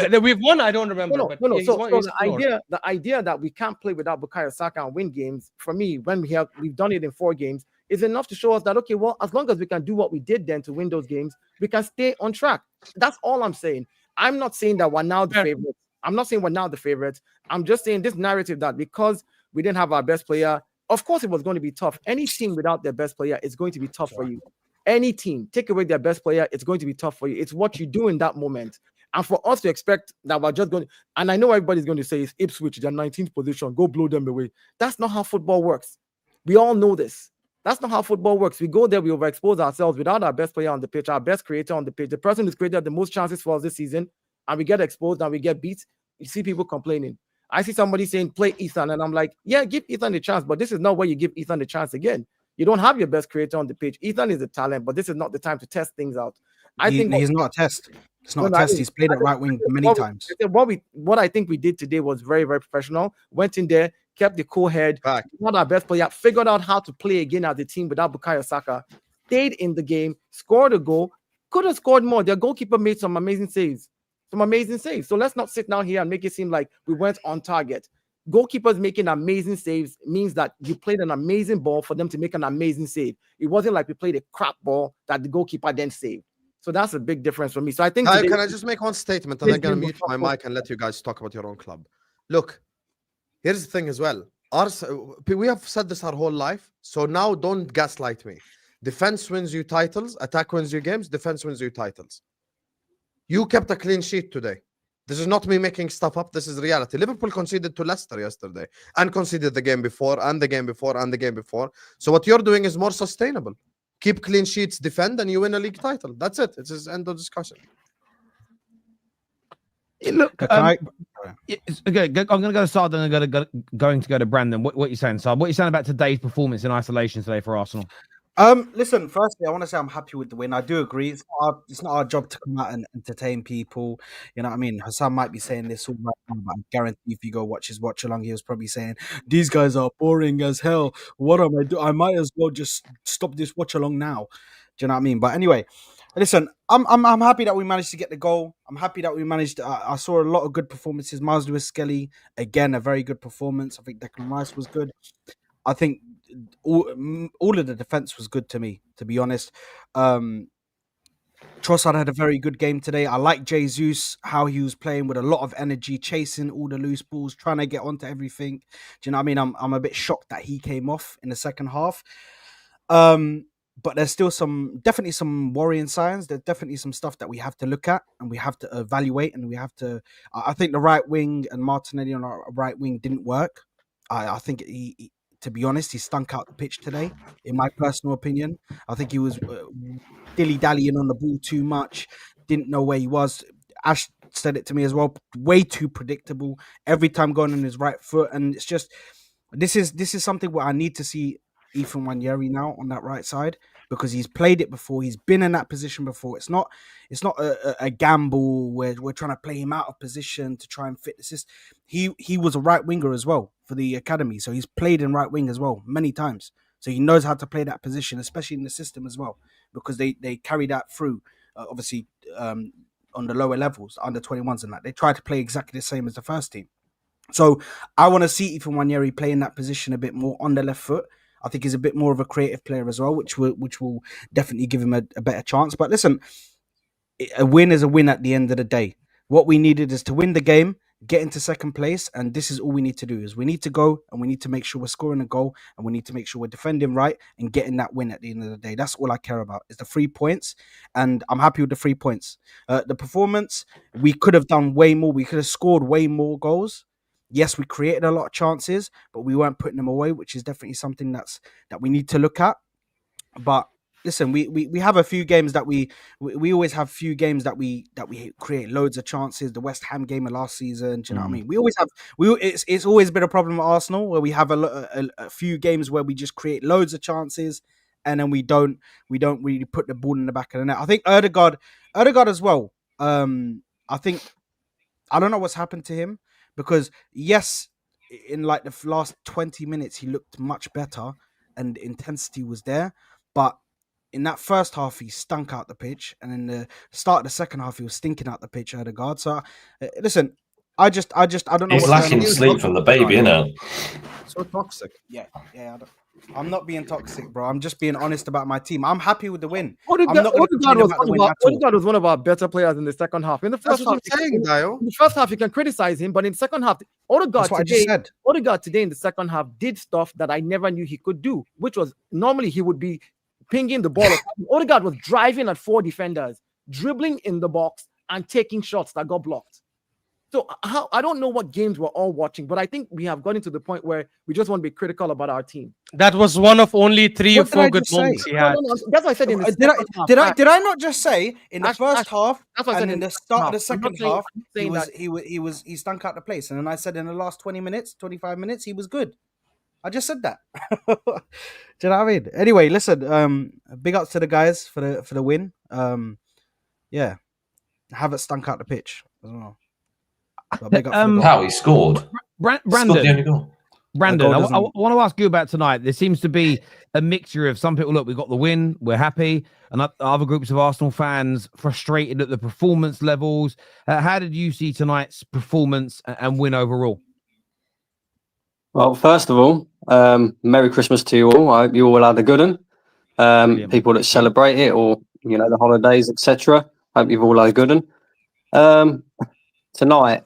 That we've won, I don't remember. No. But Yeah, he's so won- so he's the scored. idea that we can't play without Bukayo Saka and win games, for me, when we've done it in 4 games, is enough to show us that, okay, well, as long as we can do what we did then to win those games, we can stay on track. That's all I'm saying. I'm not saying that we're now the favorites. I'm not saying we're now the favorites. I'm just saying this narrative that because we didn't have our best player, of course it was going to be tough. Any team without their best player is going to be tough for you. Any team, take away their best player, it's going to be tough for you. It's what you do in that moment. And for us to expect that we're just going to, and I know everybody's going to say it's Ipswich, they're 19th position, go blow them away. That's not how football works. We all know this. That's not how football works. We go there, we overexpose ourselves without our best player on the pitch, our best creator on the pitch, the person who's created the most chances for us this season, and we get exposed and we get beat. You see people complaining. I see somebody saying, play Ethan, and I'm like, yeah, give Ethan a chance, but this is not where you give Ethan a chance again. You don't have your best creator on the pitch. Ethan is a talent, but this is not the time to test things out. I think he's not a test. It's not a test. He's played at right wing many times. What I think we did today was very, very professional. Went in there, kept the cool head, not our best player, figured out how to play again as a team without Bukayo Saka, stayed in the game, scored a goal, could have scored more. Their goalkeeper made some amazing saves. So let's not sit down here and make it seem like we weren't on target. Goalkeepers making amazing saves means that you played an amazing ball for them to make an amazing save. It wasn't like we played a crap ball that the goalkeeper then saved. So that's a big difference for me. So I think can I just make one statement and I'm going to mute my mic and let you guys talk about your own club? Look, here's the thing as well. We have said this our whole life. So now don't gaslight me. Defense wins you titles. Attack wins you games. Defense wins you titles. You kept a clean sheet today. This is not me making stuff up. This is reality. Liverpool conceded to Leicester yesterday and conceded the game before and the game before and the game before. So what you're doing is more sustainable. Keep clean sheets, defend, and you win a league title. That's it. It's just end of discussion. Look, okay, I'm going to go to Saad and I'm going to go to Brandon. What are you saying, Saad? What are you saying about today's performance in isolation today for Arsenal? Listen, firstly, I want to say I'm happy with the win. I do agree. It's not our job to come out and entertain people. You know what I mean? Husam might be saying this all right now, but I guarantee if you go watch his watch along, he was probably saying, these guys are boring as hell. What am I doing? I might as well just stop this watch along now. Do you know what I mean? But anyway, listen, I'm happy that we managed to get the goal. I'm happy that we managed. I saw a lot of good performances. Miles Lewis-Skelly, again, a very good performance. I think Declan Rice was good. I think all of the defense was good to me, to be honest. Trossard had a very good game today. I like Jesus, how he was playing with a lot of energy, chasing all the loose balls, trying to get onto everything. Do you know what I mean? I'm a bit shocked that he came off in the second half. But there's still definitely some worrying signs. There's definitely some stuff that we have to look at and we have to evaluate, and we have to. I think the right wing and Martinelli on our right wing didn't work. I think to be honest, he stunk out the pitch today, in my personal opinion. I think he was dilly-dallying on the ball too much, didn't know where he was. Ash said it to me as well, way too predictable, every time going on his right foot. And it's just, this is something where I need to see Ethan Nwaneri now on that right side, because he's played it before. He's been in that position before. It's not a gamble where we're trying to play him out of position to try and fit the system. He was a right winger as well for the academy, so he's played in right wing as well many times. So he knows how to play that position, especially in the system as well, because they carry that through. Obviously, on the lower levels, under 21s and that, they try to play exactly the same as the first team. So I want to see Ethan Nwaneri play in that position a bit more on the left foot. I think he's a bit more of a creative player as well, which will definitely give him a better chance. But listen, a win is a win at the end of the day. What we needed is to win the game, get into second place, and this is all we need to do. Is we need to go and we need to make sure we're scoring a goal, and we need to make sure we're defending right and getting that win at the end of the day. That's all I care about, is the 3 points, and I'm happy with the 3 points. The performance, we could have done way more. We could have scored way more goals. Yes, we created a lot of chances, but we weren't putting them away, which is definitely something that we need to look at. But listen, we have a few games that we always have few games that we create loads of chances. The West Ham game of last season, do you know what I mean? We always have it's always been a problem at Arsenal where we have a few games where we just create loads of chances and then we don't really put the ball in the back of the net. I think Odegaard as well. I think I don't know what's happened to him because yes, in like the last 20 minutes he looked much better and the intensity was there, but in that first half, he stunk out the pitch, and in the start of the second half, he was stinking out the pitch. Odegaard. So, listen, I don't know. He's lacking sleep from the baby, innit? So toxic. Yeah. I'm not being toxic, bro. I'm just being honest about my team. I'm happy with the win. Odegaard was one of our better players in the second half. In the first half, in the first half, you can criticize him, but in the second half, Odegaard today in the second half did stuff that I never knew he could do, which was normally he would be pinging the ball. Odegaard was driving at 4 defenders, dribbling in the box, and taking shots that got blocked. So I don't know what games we're all watching, but I think we have gotten to the point where we just want to be critical about our team. That was one of only 3 or 4 good moments he had. No. That's what I said in the did I not just say in the first half and in the start of the second half he stunk out the place, and then I said in the last 20 minutes, 25 minutes he was good. I just said that. Do you know what I mean? Anyway, listen. Big ups to the guys for the win. Yeah, Havertz stunk out the pitch as well. Big up for how he scored. Brandon, I want to ask you about tonight. There seems to be a mixture of some people. Look, we got the win, we're happy, and other groups of Arsenal fans frustrated at the performance levels. How did you see tonight's performance and win overall? Well, first of all, Merry Christmas to you all. I hope you all had a good one. People that celebrate it, or the holidays, etc. Hope you've all had a good one. Tonight,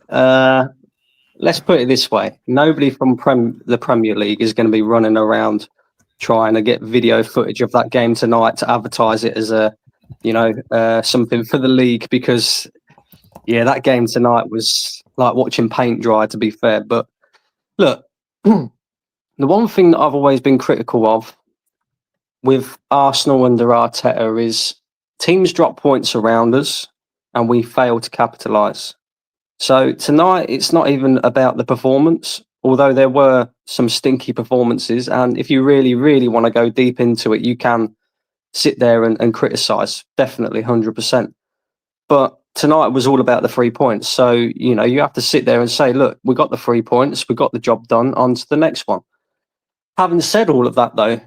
let's put it this way: nobody from the Premier League is going to be running around trying to get video footage of that game tonight to advertise it as something for the league, because that game tonight was like watching paint dry, to be fair. But look. The one thing that I've always been critical of with Arsenal under Arteta is teams drop points around us and we fail to capitalise. So tonight, it's not even about the performance, although there were some stinky performances. And if you really, really want to go deep into it, you can sit there and criticise, definitely 100%. But tonight was all about the 3 points. So, you have to sit there and say, look, we got the 3 points, we got the job done, on to the next one. Having said all of that, though,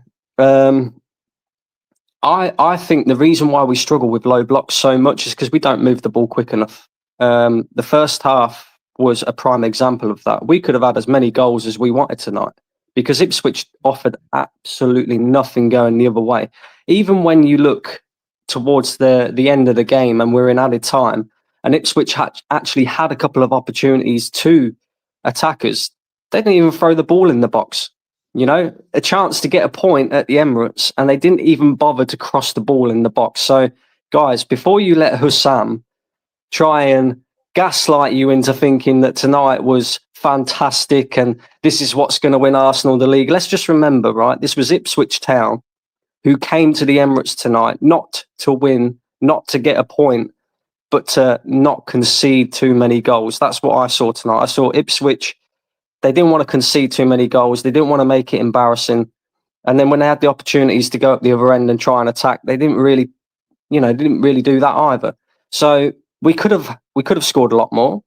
I think the reason why we struggle with low blocks so much is because we don't move the ball quick enough. The first half was a prime example of that. We could have had as many goals as we wanted tonight because Ipswich offered absolutely nothing going the other way. Even when you look towards the end of the game and we're in added time, and Ipswich actually had a couple of opportunities to attackers, they didn't even throw the ball in the box. A chance to get a point at the Emirates, and they didn't even bother to cross the ball in the box. So, guys, before you let Husam try and gaslight you into thinking that tonight was fantastic and this is what's going to win Arsenal the league, let's just remember, right, this was Ipswich Town who came to the Emirates tonight not to win, not to get a point, but to not concede too many goals. That's what I saw tonight. I saw Ipswich, they didn't want to concede too many goals. They didn't want to make it embarrassing. And then when they had the opportunities to go up the other end and try and attack, they didn't really do that either. So we could have scored a lot more.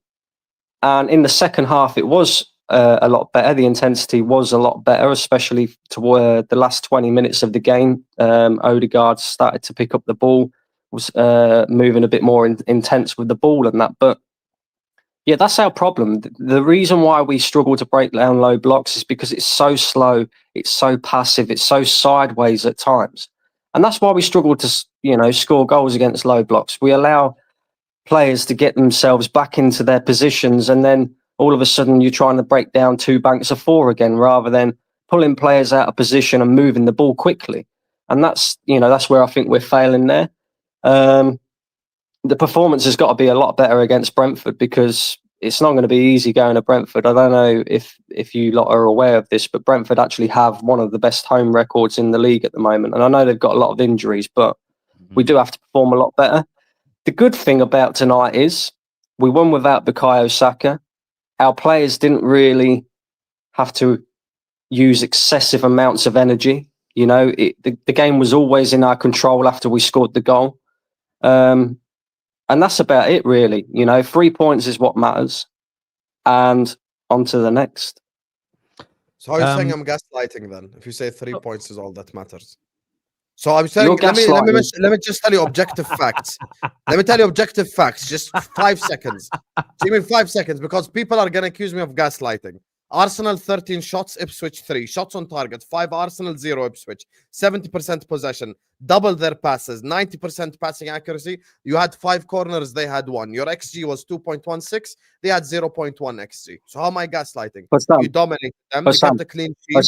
And in the second half, it was a lot better. The intensity was a lot better, especially toward the last 20 minutes of the game. Odegaard started to pick up the ball, was moving a bit more intense with the ball and that. But yeah, that's our problem. The reason why we struggle to break down low blocks is because it's so slow, it's so passive, it's so sideways at times. And that's why we struggle to, score goals against low blocks. We allow players to get themselves back into their positions, and then all of a sudden you're trying to break down 2 banks of 4 again, rather than pulling players out of position and moving the ball quickly. And that's where I think we're failing there. The performance has got to be a lot better against Brentford, because it's not going to be easy going to Brentford. I don't know if you lot are aware of this, but Brentford actually have one of the best home records in the league at the moment. And I know they've got a lot of injuries, but we do have to perform a lot better. The good thing about tonight is we won without Bukayo Saka. Our players didn't really have to use excessive amounts of energy. You know, the game was always in our control after we scored the goal. And that's about it, really. You know, 3 points is what matters. And on to the next. So how are you saying I'm gaslighting then? If you say 3 points is all that matters. So I'm saying, let me just tell you objective facts. Let me tell you objective facts. Just 5 seconds. Give me 5 seconds because people are going to accuse me of gaslighting. Arsenal 13 shots, Ipswich 3 shots on target, 5 Arsenal, 0 Ipswich, 70% possession, double their passes, 90% passing accuracy. You had 5 corners, they had 1. Your XG was 2.16, they had 0.1 XG. So how am I gaslighting? You dominated them, they kept a clean sheet.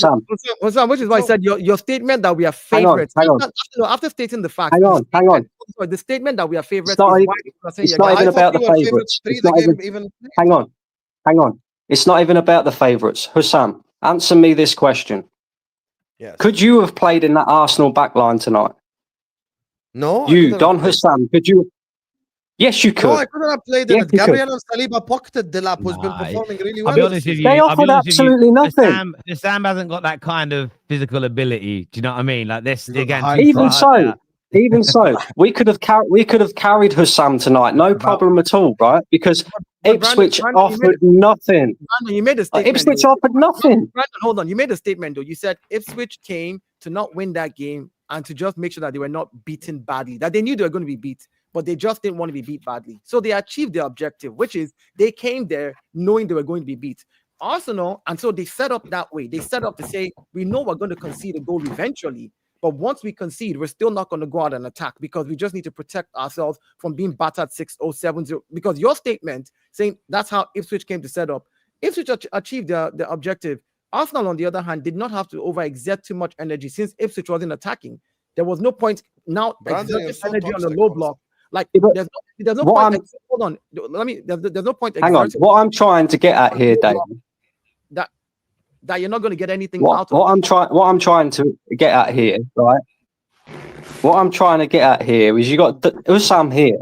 Husam, which is why I said your statement that we are favorites. Hang on. After stating the fact, hang on. The statement that we are favorites It's not even about the favourites. Hang on. It's not even about the favourites. Husam, answer me this question. Yes. Could you have played in that Arsenal backline tonight? No. You, Don Husam, could you? Yes, you could. No, I couldn't have played in it. Gabriel and Saliba pocketed Delap, who's been performing really well. I'll be honest with you. They offered absolutely nothing. Sam hasn't got that kind of physical ability. Do you know what I mean? Like this again. Even so, we could have carried Husam tonight, no problem at all, right? Because Ipswich offered nothing. Brandon, you made a statement. Ipswich offered nothing. Brandon, hold on. You made a statement though. You said Ipswich came to not win that game and to just make sure that they were not beaten badly. That they knew they were going to be beat, but they just didn't want to be beat badly. So they achieved their objective, which is they came there knowing they were going to be beat. Arsenal, and so they set up that way. They set up to say, we know we're going to concede a goal eventually. But once we concede, we're still not going to go out and attack because we just need to protect ourselves from being battered 6-0, 7-0. Because your statement saying that's how Ipswich came to set up, Ipswich achieved their objective. Arsenal, on the other hand, did not have to overexert too much energy since Ipswich wasn't attacking. There was no point now exerting energy on the low block. Like there's no point. Hold on, there's no point. Hang on. What I'm trying to get at here, Dave. That you're not going to get anything of out of. What I'm trying to get at here, right? What I'm trying to get at here is you got Husam here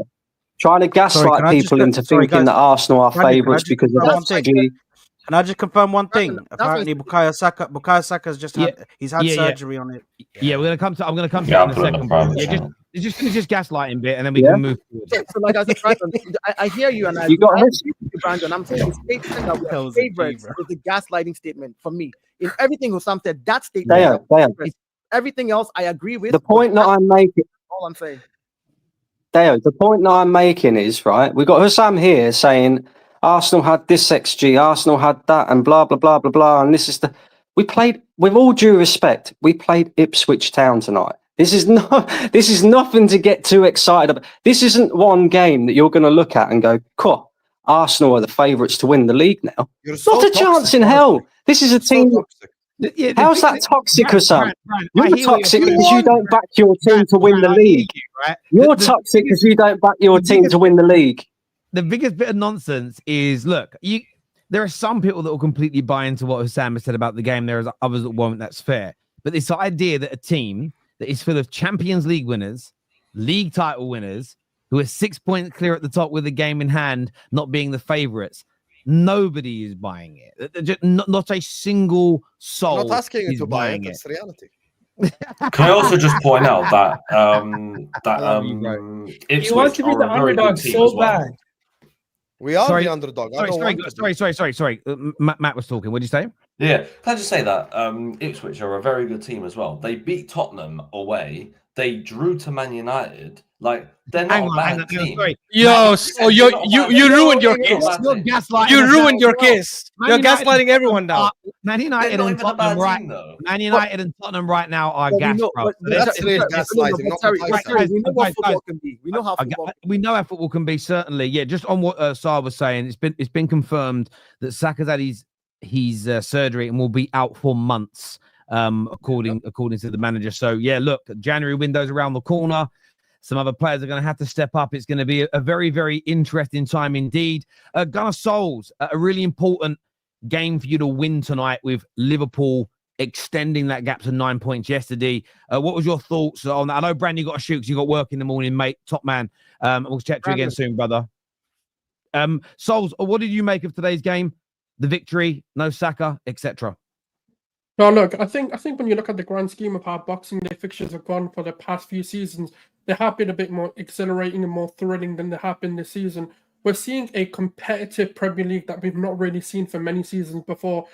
trying to gaslight people into thinking that Arsenal are favourites because of that. Can I just confirm one thing? Apparently, Bukayo Saka's just had surgery on it. Yeah, I'm gonna come to that in a second. Just gaslighting bit, and then we can move forward. So, like I said, Brandon, I hear you, and Brandon, I'm saying the statement that we're favorites is the gaslighting statement for me. In everything Husam said, that statement. Everything else, I agree with. The point that I'm making. All I'm saying. Dayo, the point that I'm making is right. We got Husam here saying Arsenal had this XG, Arsenal had that, and blah blah blah blah blah. And this is we played. With all due respect, we played Ipswich Town tonight. This is nothing to get too excited about. This isn't one game that you're going to look at and go, "Cool, Arsenal are the favourites to win the league now." Not a chance in hell. This is a team. How's that toxic, Husam? You're toxic because you don't back your team to win the league. You're toxic because you don't back your team to win the league. The biggest bit of nonsense is, look, there are some people that will completely buy into what Husam has said about the game. There are others that won't. That's fair. But this idea that a team that is full of Champions League winners, league title winners, who are 6 points clear at the top with a game in hand, not being the favourites, nobody is buying it. Not a single soul. I'm not asking you to buy it. It's It's reality. Can I also just point out that Ipswich you want to be the underdog so bad. We are the underdog. Sorry. Matt was talking. What did you say? Yeah, can I just say that Ipswich are a very good team as well. They beat Tottenham away. They drew to Man United. Like they're not a bad team. Yo, so you ruined your case. You ruined your case. You're gaslighting everyone now. Man United and Tottenham right now are gas. That's really gaslighting. We know how football can be. Certainly, yeah. Just on what Saad was saying, it's been confirmed that Saka's had his surgery and will be out for months. According to the manager. So yeah, look, January window's around the corner. Some other players are going to have to step up. It's going to be a very, very interesting time indeed. Gunnar Sulz, a really important game for you to win tonight with Liverpool extending that gap to 9 points yesterday. What was your thoughts on that? I know, Brandon, you got to shoot because you got work in the morning, mate. Top man. We'll chat to you again soon, brother. Sulz, what did you make of today's game? The victory, no Saka, etc. No, look, I think when you look at the grand scheme of how Boxing Day fixtures have gone for the past few seasons, they have been a bit more exhilarating and more thrilling than they have been this season. We're seeing a competitive Premier League that we've not really seen for many seasons before.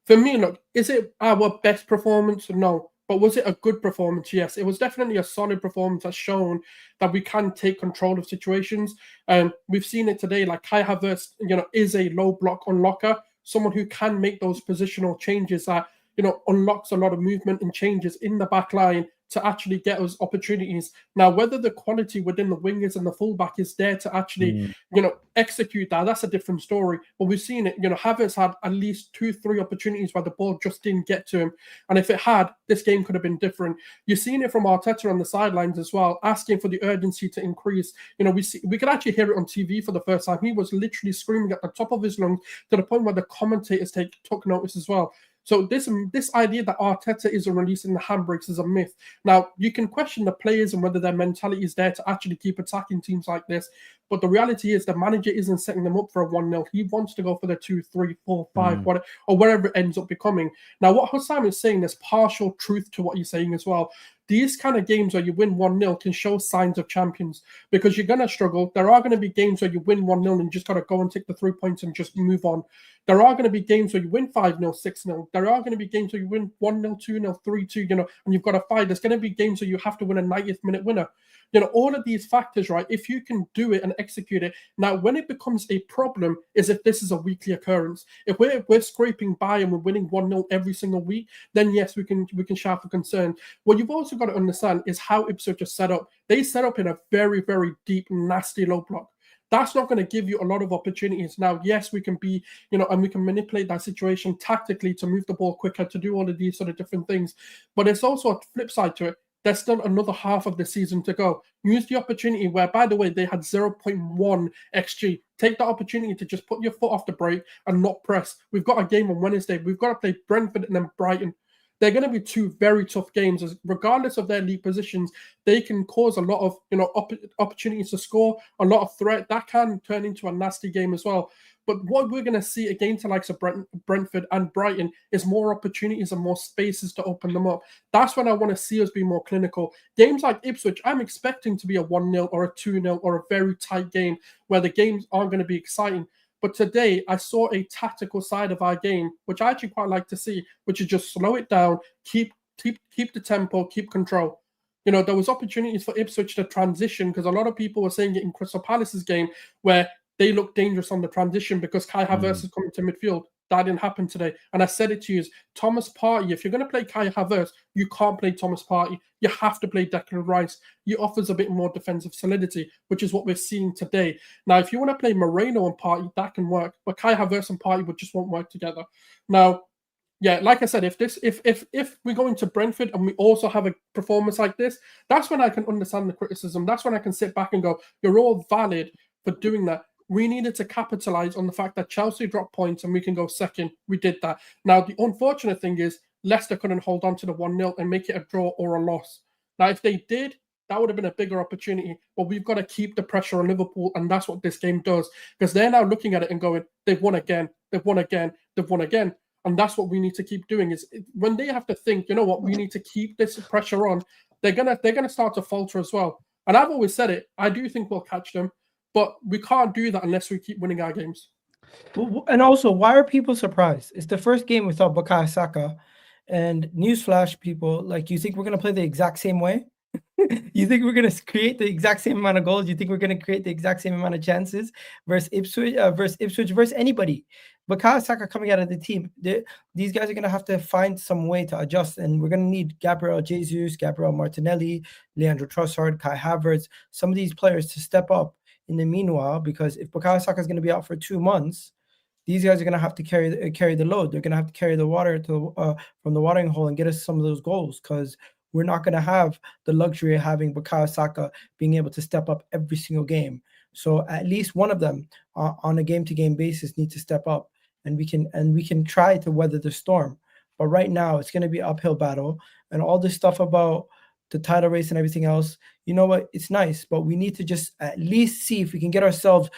For me, look, is it our best performance? No. But was it a good performance? Yes. It was definitely a solid performance that's shown that we can take control of situations. And we've seen it today, like Kai Havertz, is a low block unlocker, someone who can make those positional changes that, unlocks a lot of movement and changes in the back line to actually get us opportunities. Now, whether the quality within the wingers and the fullback is there to actually, execute that's a different story. But we've seen it, Havertz had at least 2-3 opportunities where the ball just didn't get to him. And if it had, this game could have been different. You've seen it from Arteta on the sidelines as well, asking for the urgency to increase. We could actually hear it on TV for the first time. He was literally screaming at the top of his lungs to the point where the commentators took notice as well. So this idea that Arteta isn't releasing the handbrakes is a myth. Now, you can question the players and whether their mentality is there to actually keep attacking teams like this. But the reality is the manager isn't setting them up for a 1-0. He wants to go for the 2, 3, 4, 5, whatever, or wherever it ends up becoming. Now, what Husam is saying, there's partial truth to what he's saying as well. These kind of games where you win 1-0 can show signs of champions because you're going to struggle. There are going to be games where you win 1-0 and you just got to go and take the 3 points and just move on. There are going to be games where you win 5-0, 6-0. There are going to be games where you win 1-0, 2-0, 3-2, and you've got to fight. There's going to be games where you have to win a 90th minute winner. All of these factors, right? If you can do it and execute it. Now, when it becomes a problem is if this is a weekly occurrence. If we're scraping by and we're winning 1-0 every single week, then yes, we can shout for concern. What you've also got to understand is how Ipswich are set up. They set up in a very, very deep, nasty low block. That's not going to give you a lot of opportunities. Now, yes, we can be, and we can manipulate that situation tactically to move the ball quicker, to do all of these sort of different things. But there's also a flip side to it. There's still another half of the season to go. Use the opportunity where, by the way, they had 0.1 XG. Take the opportunity to just put your foot off the brake and not press. We've got a game on Wednesday. We've got to play Brentford and then Brighton. They're going to be 2 very tough games. Regardless of their league positions, they can cause a lot of opportunities to score, a lot of threat. That can turn into a nasty game as well. But what we're going to see against the likes of Brentford and Brighton is more opportunities and more spaces to open them up. That's when I want to see us be more clinical. Games like Ipswich, I'm expecting to be a 1-0 or a 2-0 or a very tight game where the games aren't going to be exciting. But today, I saw a tactical side of our game, which I actually quite like to see, which is just slow it down, keep the tempo, keep control. There was opportunities for Ipswich to transition because a lot of people were saying it in Crystal Palace's game where they look dangerous on the transition because Kai Havertz is coming to midfield. That didn't happen today. And I said it to you, Thomas Partey, if you're going to play Kai Havertz, you can't play Thomas Partey. You have to play Declan Rice. He offers a bit more defensive solidity, which is what we're seeing today. Now, if you want to play Moreno and Partey, that can work. But Kai Havertz and Partey just won't work together. Now, yeah, like I said, if we go into Brentford and we also have a performance like this, that's when I can understand the criticism. That's when I can sit back and go, you're all valid for doing that. We needed to capitalize on the fact that Chelsea dropped points and we can go second. We did that. Now, the unfortunate thing is Leicester couldn't hold on to the 1-0 and make it a draw or a loss. Now, if they did, that would have been a bigger opportunity. But we've got to keep the pressure on Liverpool, and that's what this game does. Because they're now looking at it and going, they've won again, they've won again, they've won again. And that's what we need to keep doing. Is when they have to think, you know what, we need to keep this pressure on, they're gonna start to falter as well. And I've always said it, I do think we'll catch them. But we can't do that unless we keep winning our games. And also, why are people surprised? It's the first game without Bukayo Saka. And newsflash, people, you think we're going to play the exact same way? You think we're going to create the exact same amount of goals? You think we're going to create the exact same amount of chances versus Ipswich, versus anybody? Bukayo Saka coming out of the team, these guys are going to have to find some way to adjust. And we're going to need Gabriel Jesus, Gabriel Martinelli, Leandro Trossard, Kai Havertz, some of these players to step up in the meanwhile, because if Bukayo Saka is going to be out for 2 months, these guys are going to have to carry the load. They're going to have to carry the water from the watering hole and get us some of those goals because we're not going to have the luxury of having Bukayo Saka being able to step up every single game. So at least one of them on a game-to-game basis need to step up, and we can try to weather the storm. But right now, it's going to be an uphill battle, and all this stuff about the title race and everything else. You know what? It's nice, but we need to just at least see if we can get ourselves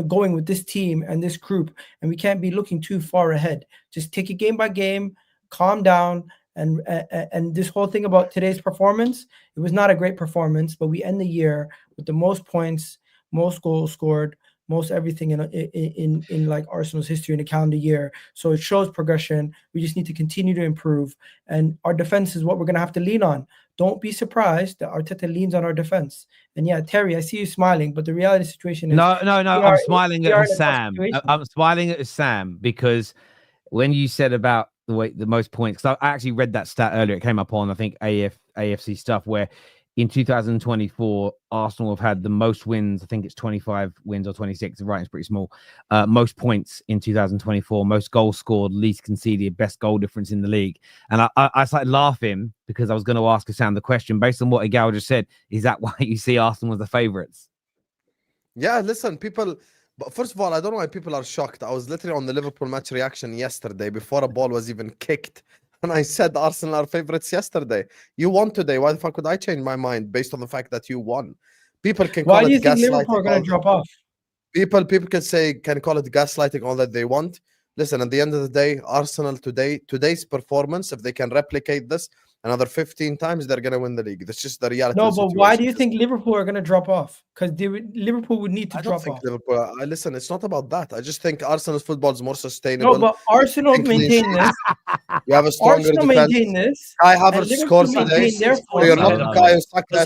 going with this team and this group, and we can't be looking too far ahead. Just take it game by game, calm down, and this whole thing about today's performance, it was not a great performance, but we end the year with the most points, most goals scored, most everything in like Arsenal's history in a calendar year. So it shows progression. We just need to continue to improve, and our defense is what we're going to have to lean on. Don't be surprised that Arteta leans on our defense. And yeah, Terry, I see you smiling, but the reality situation is no. I'm smiling at Sam. I'm smiling at Sam because when you said about the most points, because I actually read that stat earlier. It came up on, I think, AFC stuff, where in 2024, Arsenal have had the most wins. I think it's 25 wins or 26. The writing's pretty small. Most points in 2024, most goals scored, least conceded, best goal difference in the league. And I started laughing because I was going to ask Sam the question based on what Igal just said. Is that why you see Arsenal as the favourites? Yeah, listen, people. But first of all, I don't know why people are shocked. I was literally on the Liverpool match reaction yesterday before a ball was even kicked. And I said Arsenal are favorites yesterday. You won today. Why the fuck would I change my mind based on the fact that you won? People can call Why do you it think gaslighting. Liverpool are going to drop off? People can call it gaslighting all that they want. Listen, at the end of the day, Arsenal today's performance, if they can replicate this another 15 times, they're going to win the league. That's just the reality. No, but why do you think Liverpool are going to drop off? Because Liverpool would need to drop off. Liverpool. Listen, it's not about that. I just think Arsenal's football is more sustainable. No, but Arsenal maintain this. You have a stronger Arsenal defense. maintain this. Kai Havertz scores today. So you're not Bukayo Saka.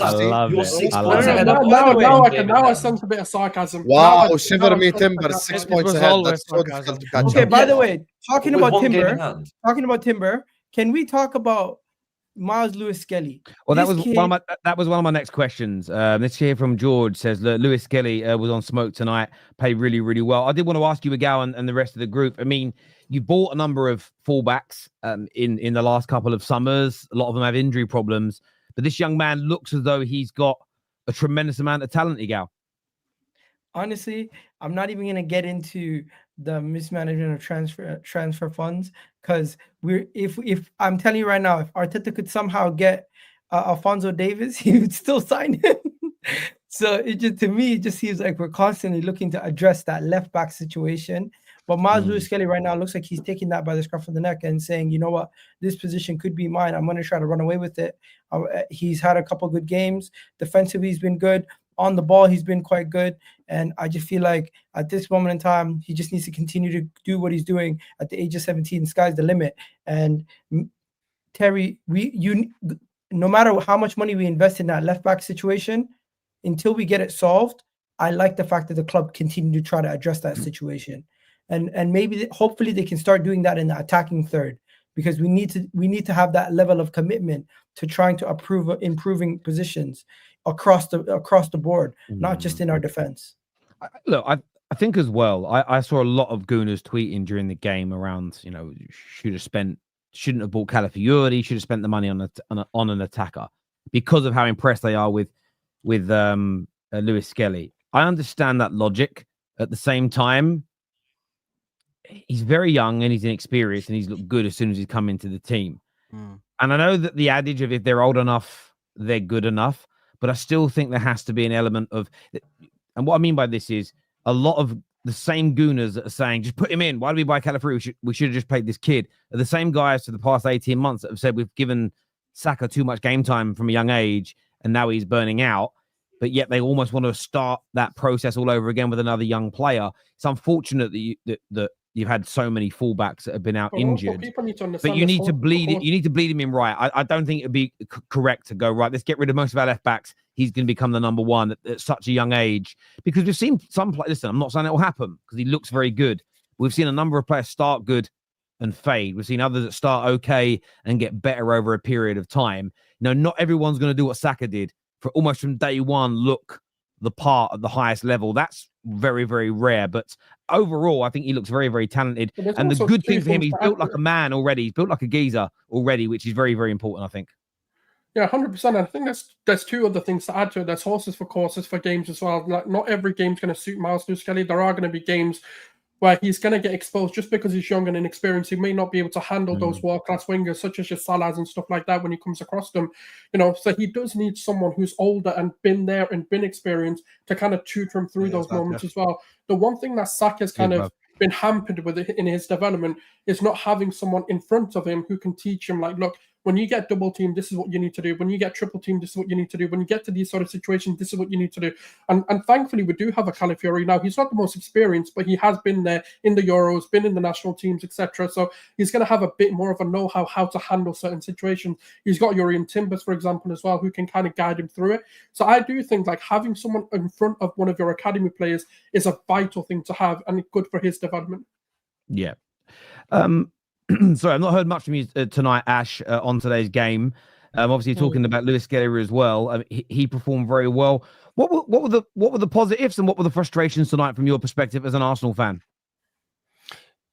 Now I sense a bit of sarcasm. Wow, shiver me timber, 6 points ahead. That's so difficult to catch Okay, up. by the way, talking about Timber, can we talk about Miles Lewis Skelly? Well, that was one of my next questions. Let's hear from George. Says Lewis Skelly was on smoke tonight, played really, really well. I did want to ask you, Igal, and the rest of the group. I mean, you bought a number of fullbacks in the last couple of summers. A lot of them have injury problems, but this young man looks as though he's got a tremendous amount of talent, Igal. Honestly, I'm not even going to get into the mismanagement of transfer funds, because if I'm telling you right now, if Arteta could somehow get Alphonso Davies, he would still sign him. So to me, it just seems like we're constantly looking to address that left back situation. But Miles Lewis Skelly right now looks like he's taking that by the scruff of the neck and saying, you know what, this position could be mine. I'm going to try to run away with it. He's had a couple good games. Defensively, he's been good. On the ball, he's been quite good. And I just feel like at this moment in time, he just needs to continue to do what he's doing at the age of 17. Sky's the limit. And Terry, no matter how much money we invest in that left back situation, until we get it solved, I like the fact that the club continue to try to address that situation. And maybe hopefully they can start doing that in the attacking third, because we need to have that level of commitment to trying to improving positions across the board, not just in our defense. Look, I think as well, I saw a lot of Gooners tweeting during the game around, shouldn't have bought Calafiori, should have spent the money on an attacker, because of how impressed they are with Lewis Skelly. I understand that logic. At the same time, he's very young and he's inexperienced, and he's looked good as soon as he's come into the team. And I know that the adage of if they're old enough, they're good enough, but I still think there has to be an element of, and what I mean by this is a lot of the same Gooners that are saying, just put him in. Why do we buy Calafiori? We should have just played this kid. Are the same guys for the past 18 months that have said we've given Saka too much game time from a young age and now he's burning out, but yet they almost want to start that process all over again with another young player. It's unfortunate that you've had so many fullbacks that have been out injured, but you need to bleed it. You need to bleed him in right. I don't think it'd be correct to go right. Let's get rid of most of our left backs. He's going to become the number one at such a young age, because we've seen some players. Listen, I'm not saying it will happen because he looks very good. We've seen a number of players start good and fade. We've seen others that start okay and get better over a period of time. Not everyone's going to do what Saka did almost from day one. Look the part at the highest level. That's very, very rare. But overall, I think he looks very, very talented. And the good thing for him, he's built like a man already. He's built like a geezer already, which is very, very important, I think. Yeah, 100%. I think there's two other things to add to it. There's horses for courses for games as well. Like, not every game's going to suit Miles Lewis-Kelly. There are going to be games where he's going to get exposed just because he's young and inexperienced. He may not be able to handle those world-class wingers, such as your Salahs and stuff like that, when he comes across them. So he does need someone who's older and been there and been experienced to kind of tutor him through those moments as well. The one thing that Saka's kind of been hampered with in his development is not having someone in front of him who can teach him, like, look, when you get double teamed, this is what you need to do. When you get triple teamed, this is what you need to do. When you get to these sort of situations, this is what you need to do. And thankfully, we do have a Calafiori now. He's not the most experienced, but he has been there in the Euros, been in the national teams, etc. So he's going to have a bit more of a know-how how to handle certain situations. He's got Yuri and Timbers, for example, as well, who can kind of guide him through it. So I do think like having someone in front of one of your academy players is a vital thing to have, and it's good for his development. Yeah. Sorry, I've not heard much from you tonight, Ash, on today's game. Obviously, talking about Lewis-Kelly as well. He performed very well. What were the positives and what were the frustrations tonight from your perspective as an Arsenal fan?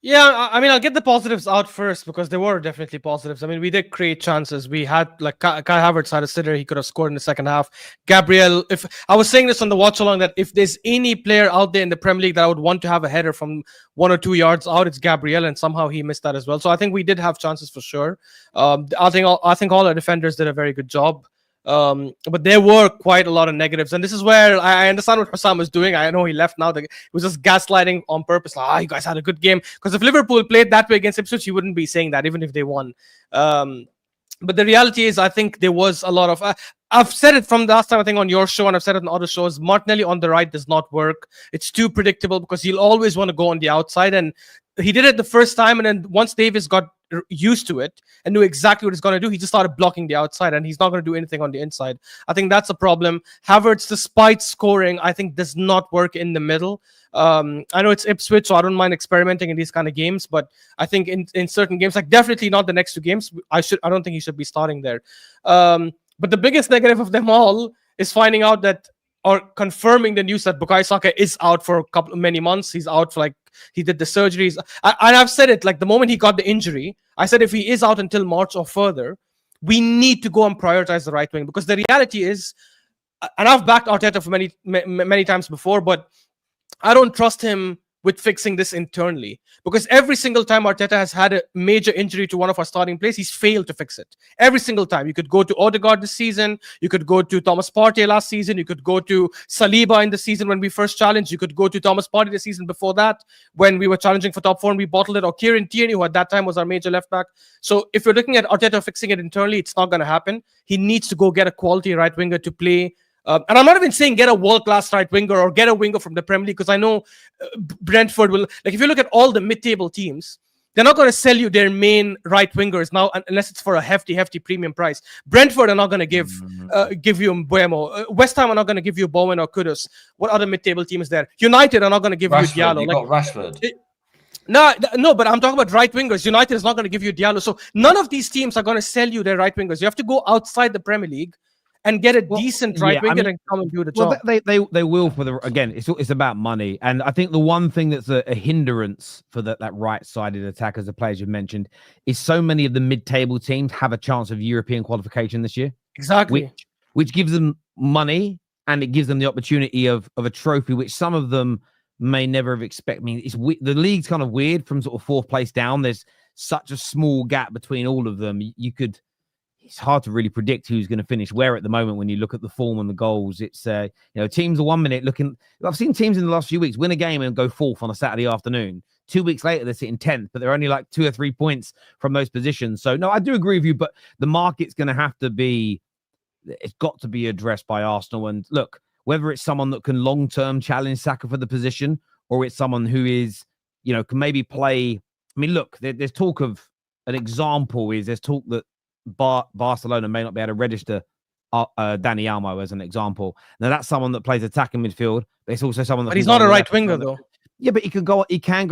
Yeah, I mean, I'll get the positives out first because there were definitely positives. I mean, we did create chances. We had, like, Kai Havertz had a sitter. He could have scored in the second half. Gabriel, if I was saying this on the watch along, that if there's any player out there in the Premier League that I would want to have a header from 1 or 2 yards out, it's Gabriel, and somehow he missed that as well. So I think we did have chances for sure. I think all our defenders did a very good job. But there were quite a lot of negatives, and this is where I understand what Husam was doing. I know he left now. He was just gaslighting on purpose. Like, you guys had a good game. Because if Liverpool played that way against Ipswich, he wouldn't be saying that, even if they won. But the reality is, I think there was a lot of... I've said it from the last time, I think, on your show, and I've said it on other shows. Martinelli on the right does not work. It's too predictable because he'll always want to go on the outside, and he did it the first time, and then once Davis got used to it and knew exactly what he's going to do, he just started blocking the outside, and he's not going to do anything on the inside. I think that's a problem. Havertz, despite scoring, I think does not work in the middle. I know it's Ipswich, so I don't mind experimenting in these kind of games, but I think in certain games, like definitely not the next 2 games, I don't think he should be starting there. But the biggest negative of them all is finding out that, or confirming the news that Bukayo Saka is out for many months. He's out for, like, he did the surgeries. And I've said it, like, the moment he got the injury, I said if he is out until March or further, we need to go and prioritize the right wing, because the reality is, and I've backed Arteta for many times before, but I don't trust him with fixing this internally, because every single time Arteta has had a major injury to one of our starting players, he's failed to fix it. Every single time. You could go to Odegaard this season, you could go to Thomas Partey last season, you could go to Saliba in the season when we first challenged, you could go to Thomas Partey the season before that when we were challenging for top 4 and we bottled it, or Kieran Tierney, who at that time was our major left back. So if you're looking at Arteta fixing it internally, it's not going to happen. He needs to go get a quality right winger to play. And I'm not even saying get a world-class right winger or get a winger from the Premier League, because I know Brentford will... Like, if you look at all the mid-table teams, they're not going to sell you their main right wingers now unless it's for a hefty premium price. Brentford are not going to give you Mbeumo. West Ham are not going to give you Bowen or Kudus. What other mid-table team is there? United are not going to give Rashford, you Diallo. You got Rashford. No, but I'm talking about right wingers. United is not going to give you Diallo. So none of these teams are going to sell you their right wingers. You have to go outside the Premier League and get a decent right winger and come and do the job. They will, for the, again, it's about money. And I think the one thing that's a hindrance for that right-sided attack, as the players you've mentioned, is so many of the mid-table teams have a chance of European qualification this year. Exactly. Which gives them money, and it gives them the opportunity of a trophy, which some of them may never have expected. I mean, the league's kind of weird from sort of 4th place down. There's such a small gap between all of them. It's hard to really predict who's going to finish where at the moment when you look at the form and the goals. It's, teams are 1 minute looking... I've seen teams in the last few weeks win a game and go 4th on a Saturday afternoon. 2 weeks later, they're sitting 10th, but they're only like 2 or 3 points from those positions. So, no, I do agree with you, but the market's going to have to be... It's got to be addressed by Arsenal. And look, whether it's someone that can long-term challenge Saka for the position, or it's someone who is, can maybe play... I mean, look, there's talk of... An example is there's talk that Barcelona may not be able to register Dani Olmo as an example. Now, that's someone that plays attacking midfield, but it's also someone that... But he's not a right winger, though. Yeah, but he can go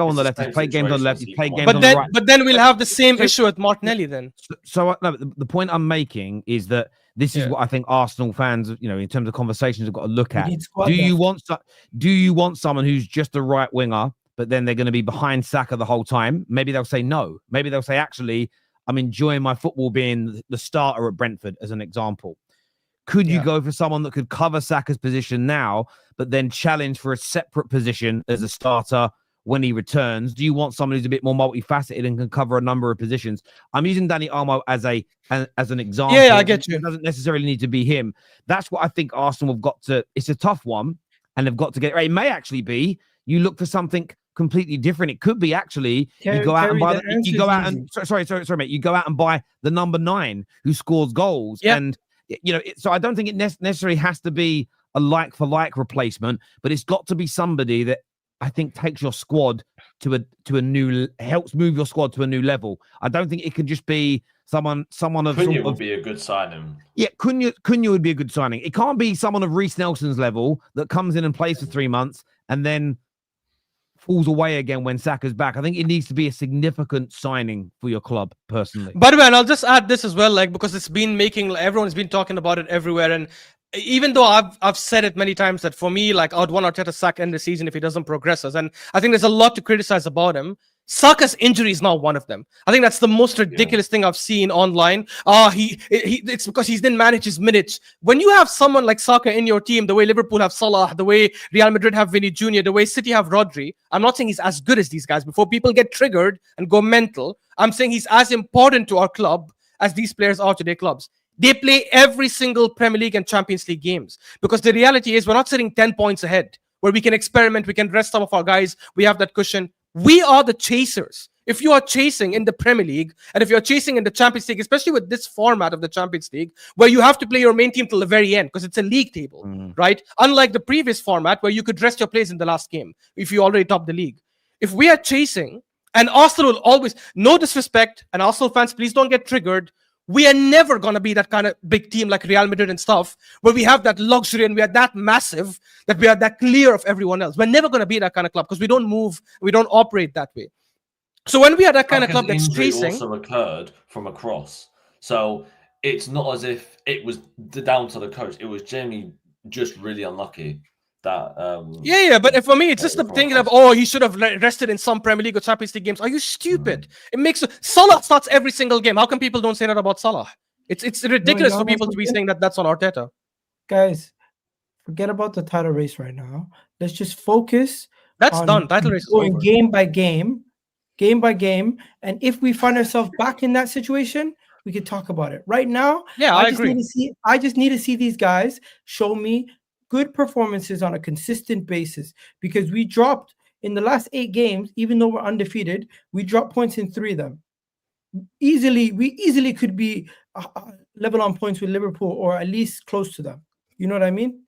on the left. He's played games on the left. He's played games on the right. But then we'll have the same issue with Martinelli then. So no, the point I'm making is that this is what I think Arsenal fans, in terms of conversations, have got to look at. Do you want someone who's just a right winger, but then they're going to be behind Saka the whole time? Maybe they'll say no. Maybe they'll say, actually, I'm enjoying my football being the starter at Brentford, as an example. Could you go for someone that could cover Saka's position now, but then challenge for a separate position as a starter when he returns? Do you want someone who's a bit more multifaceted and can cover a number of positions? I'm using Danny Olmo as an example. Yeah, I get you. It doesn't necessarily need to be him. That's what I think Arsenal have got to. It's a tough one, and they've got to get. It may actually be you look for something completely different. It could be actually you go out and buy. You go out and sorry, mate. You go out and buy the number 9 who scores goals, and so I don't think it necessarily has to be a like for like replacement, but it's got to be somebody that I think takes your squad to a new, helps move your squad to a new level. I don't think it can just be someone of Cunha would be a good signing. Yeah, Cunha would be a good signing. It can't be someone of Reece Nelson's level that comes in and plays for 3 months and then falls away again when Saka's back. I think it needs to be a significant signing for your club, personally. By the way, and I'll just add this as well, like, because it's been everyone's been talking about it everywhere, and even though I've said it many times that for me, like, I'd want Arteta sack end the season if he doesn't progress us, and I think there's a lot to criticize about him. Saka's injury is not one of them. I think that's the most ridiculous thing I've seen online. It's because he didn't manage his minutes. When you have someone like Saka in your team, the way Liverpool have Salah, the way Real Madrid have Vinny Jr., the way City have Rodri, I'm not saying he's as good as these guys. Before people get triggered and go mental, I'm saying he's as important to our club as these players are to their clubs. They play every single Premier League and Champions League games, because the reality is we're not sitting 10 points ahead where we can experiment, we can rest some of our guys, we have that cushion. We are the chasers. If you are chasing in the Premier League and if you're chasing in the Champions League, especially with this format of the Champions League, where you have to play your main team till the very end because it's a league table, right? Unlike the previous format where you could rest your players in the last game if you already topped the league. If we are chasing, and Arsenal will always, no disrespect, and Arsenal fans, please don't get triggered, we are never going to be that kind of big team like Real Madrid and stuff, where we have that luxury and we are that massive that we are that clear of everyone else. We're never going to be that kind of club because we don't move, we don't operate that way. So when we are that kind of club that's chasing, also occurred from a cross, so it's not as if it was down to the coach. It was Jamie just really unlucky. That but for me, it's just the thing of, he should have rested in some Premier League or Champions League games. Are you stupid? It makes Salah starts every single game. How come people don't say that about Salah? It's ridiculous for people to be saying that that's on Arteta. Guys, forget about the title race right now. Let's just focus. That's done. Title race is going over. game by game, and if we find ourselves back in that situation, we could talk about it. Right now, I agree. I just need to see these guys show me good performances on a consistent basis, because we dropped in the last 8 games, even though we're undefeated, we dropped points in 3 of them. We easily could be level on points with Liverpool, or at least close to them. You know what I mean?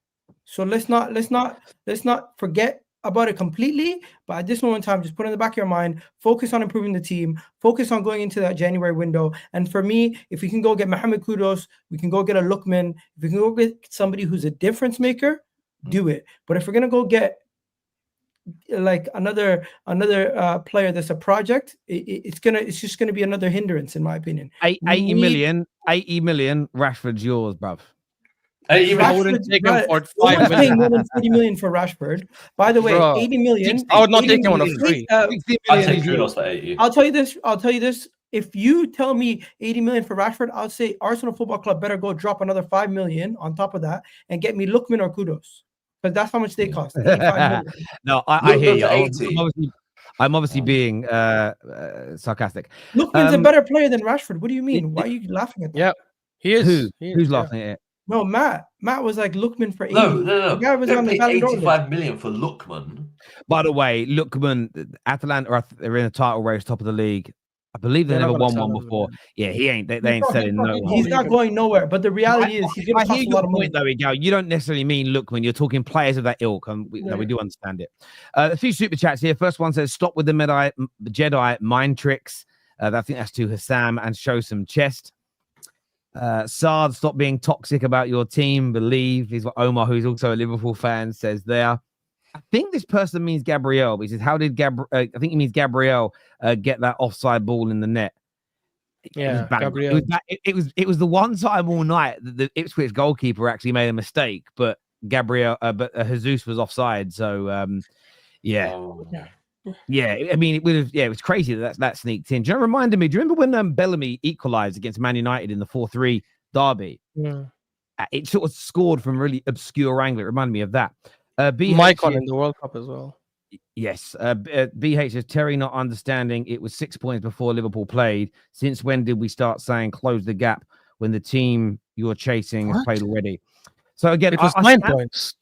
So let's not forget about it completely, but at this moment in time, just put it in the back of your mind, focus on improving the team, focus on going into that January window. And for me, if we can go get Mohamed Kudus, we can go get a Lookman, if we can go get somebody who's a difference maker, do it. But if we're gonna go get like another player that's a project, it's just gonna be another hindrance, in my opinion. 80 million, Rashford's yours, bruv. I wouldn't take him for 5 million. Paying more than 40 million for Rashford. By the way, 80 million. I would not take him on a free. I'd take Kudos for 80. I'll tell you this. If you tell me 80 million for Rashford, I'll say Arsenal Football Club better go drop another 5 million on top of that and get me Lookman or Kudos, because that's how much they cost. No, I hear you. I'm obviously being sarcastic. Lookman's a better player than Rashford. What do you mean? Why are you laughing at that? Yeah, he is. Who's laughing at it? No, Matt. Matt was like Lookman for 80. No. The guy was on the 85 million for Lookman. By the way, Lookman, Atalanta are in a title race, top of the league. I believe they never won one before. Yeah, he ain't. They ain't selling no one. He's not going nowhere. But the reality is, he's going to cost a lot of money. Though, Miguel, you don't necessarily mean Lookman. You're talking players of that ilk, and we do understand it. A few super chats here. First one says, "Stop with the Jedi mind tricks." I think that's to Husam, and show some chest. Saad, stop being toxic about your team. Believe is what Omar, who's also a Liverpool fan, says there. I think this person means Gabriel, but he says, "How did I think he means Gabriel get that offside ball in the net?" Yeah, Gabriel. It was the one time all night that the Ipswich goalkeeper actually made a mistake, but Jesus was offside. So yeah. Yeah, I mean, it would have. Yeah, it was crazy that sneaked in. Do you know, reminded me? Do you remember when Bellamy equalised against Man United in the 4-3 derby? Yeah. It sort of scored from a really obscure angle. It reminded me of that. Maicon in the World Cup as well. Yes. BH says Terry not understanding it was 6 points before Liverpool played. Since when did we start saying close the gap when the team you're chasing has played already? So again, It was 9 points.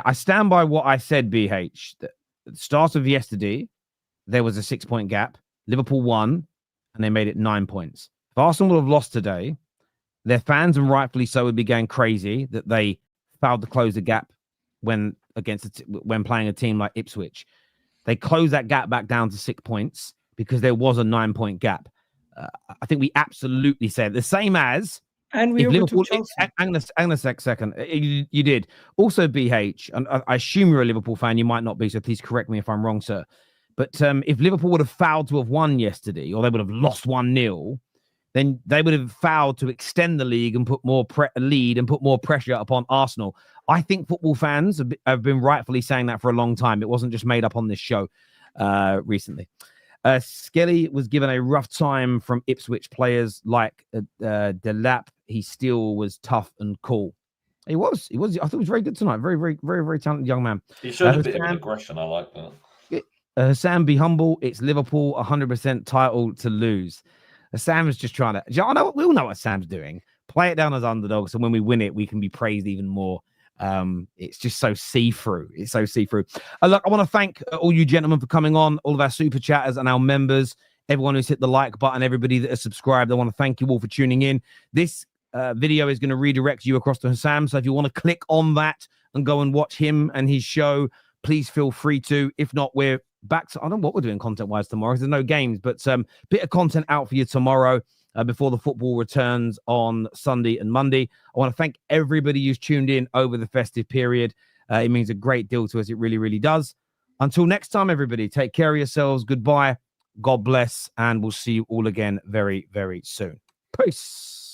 I stand by what I said, BH. At the start of yesterday, there was a 6 point gap. Liverpool won, and they made it 9 points. If Arsenal would have lost today, their fans, and rightfully so, would be going crazy that they failed to close the gap when playing a team like Ipswich. They closed that gap back down to 6 points because there was a 9 point gap. I think we absolutely said the same as. And we if Liverpool, Chelsea. hang on a second. You did. Also, BH, and I assume you're a Liverpool fan. You might not be, so please correct me if I'm wrong, sir. But if Liverpool would have failed to have won yesterday, or they would have lost 1-0, then they would have failed to extend the league and put more lead and put more pressure upon Arsenal. I think football fans have been rightfully saying that for a long time. It wasn't just made up on this show recently. Skelly was given a rough time from Ipswich players like Delap. He still was tough and cool. He was. I thought he was very good tonight. Very, very, very, very talented young man. He showed a bit of aggression. I like that. Sam, be humble. It's Liverpool 100% title to lose. Sam is just trying to. We all know what Sam's doing. Play it down as underdogs, and when we win it, we can be praised even more. It's just so see-through. It's so see-through. Look, I want to thank all you gentlemen for coming on, all of our super chatters and our members, everyone who's hit the like button, everybody that has subscribed. I want to thank you all for tuning in. This video is going to redirect you across to Husam. So if you want to click on that and go and watch him and his show, please feel free to. If not, we're back to, I don't know what we're doing content-wise tomorrow. There's no games, but bit of content out for you tomorrow before the football returns on Sunday and Monday. I want to thank everybody who's tuned in over the festive period. It means a great deal to us. It really, really does. Until next time, everybody, take care of yourselves. Goodbye. God bless. And we'll see you all again very, very soon. Peace.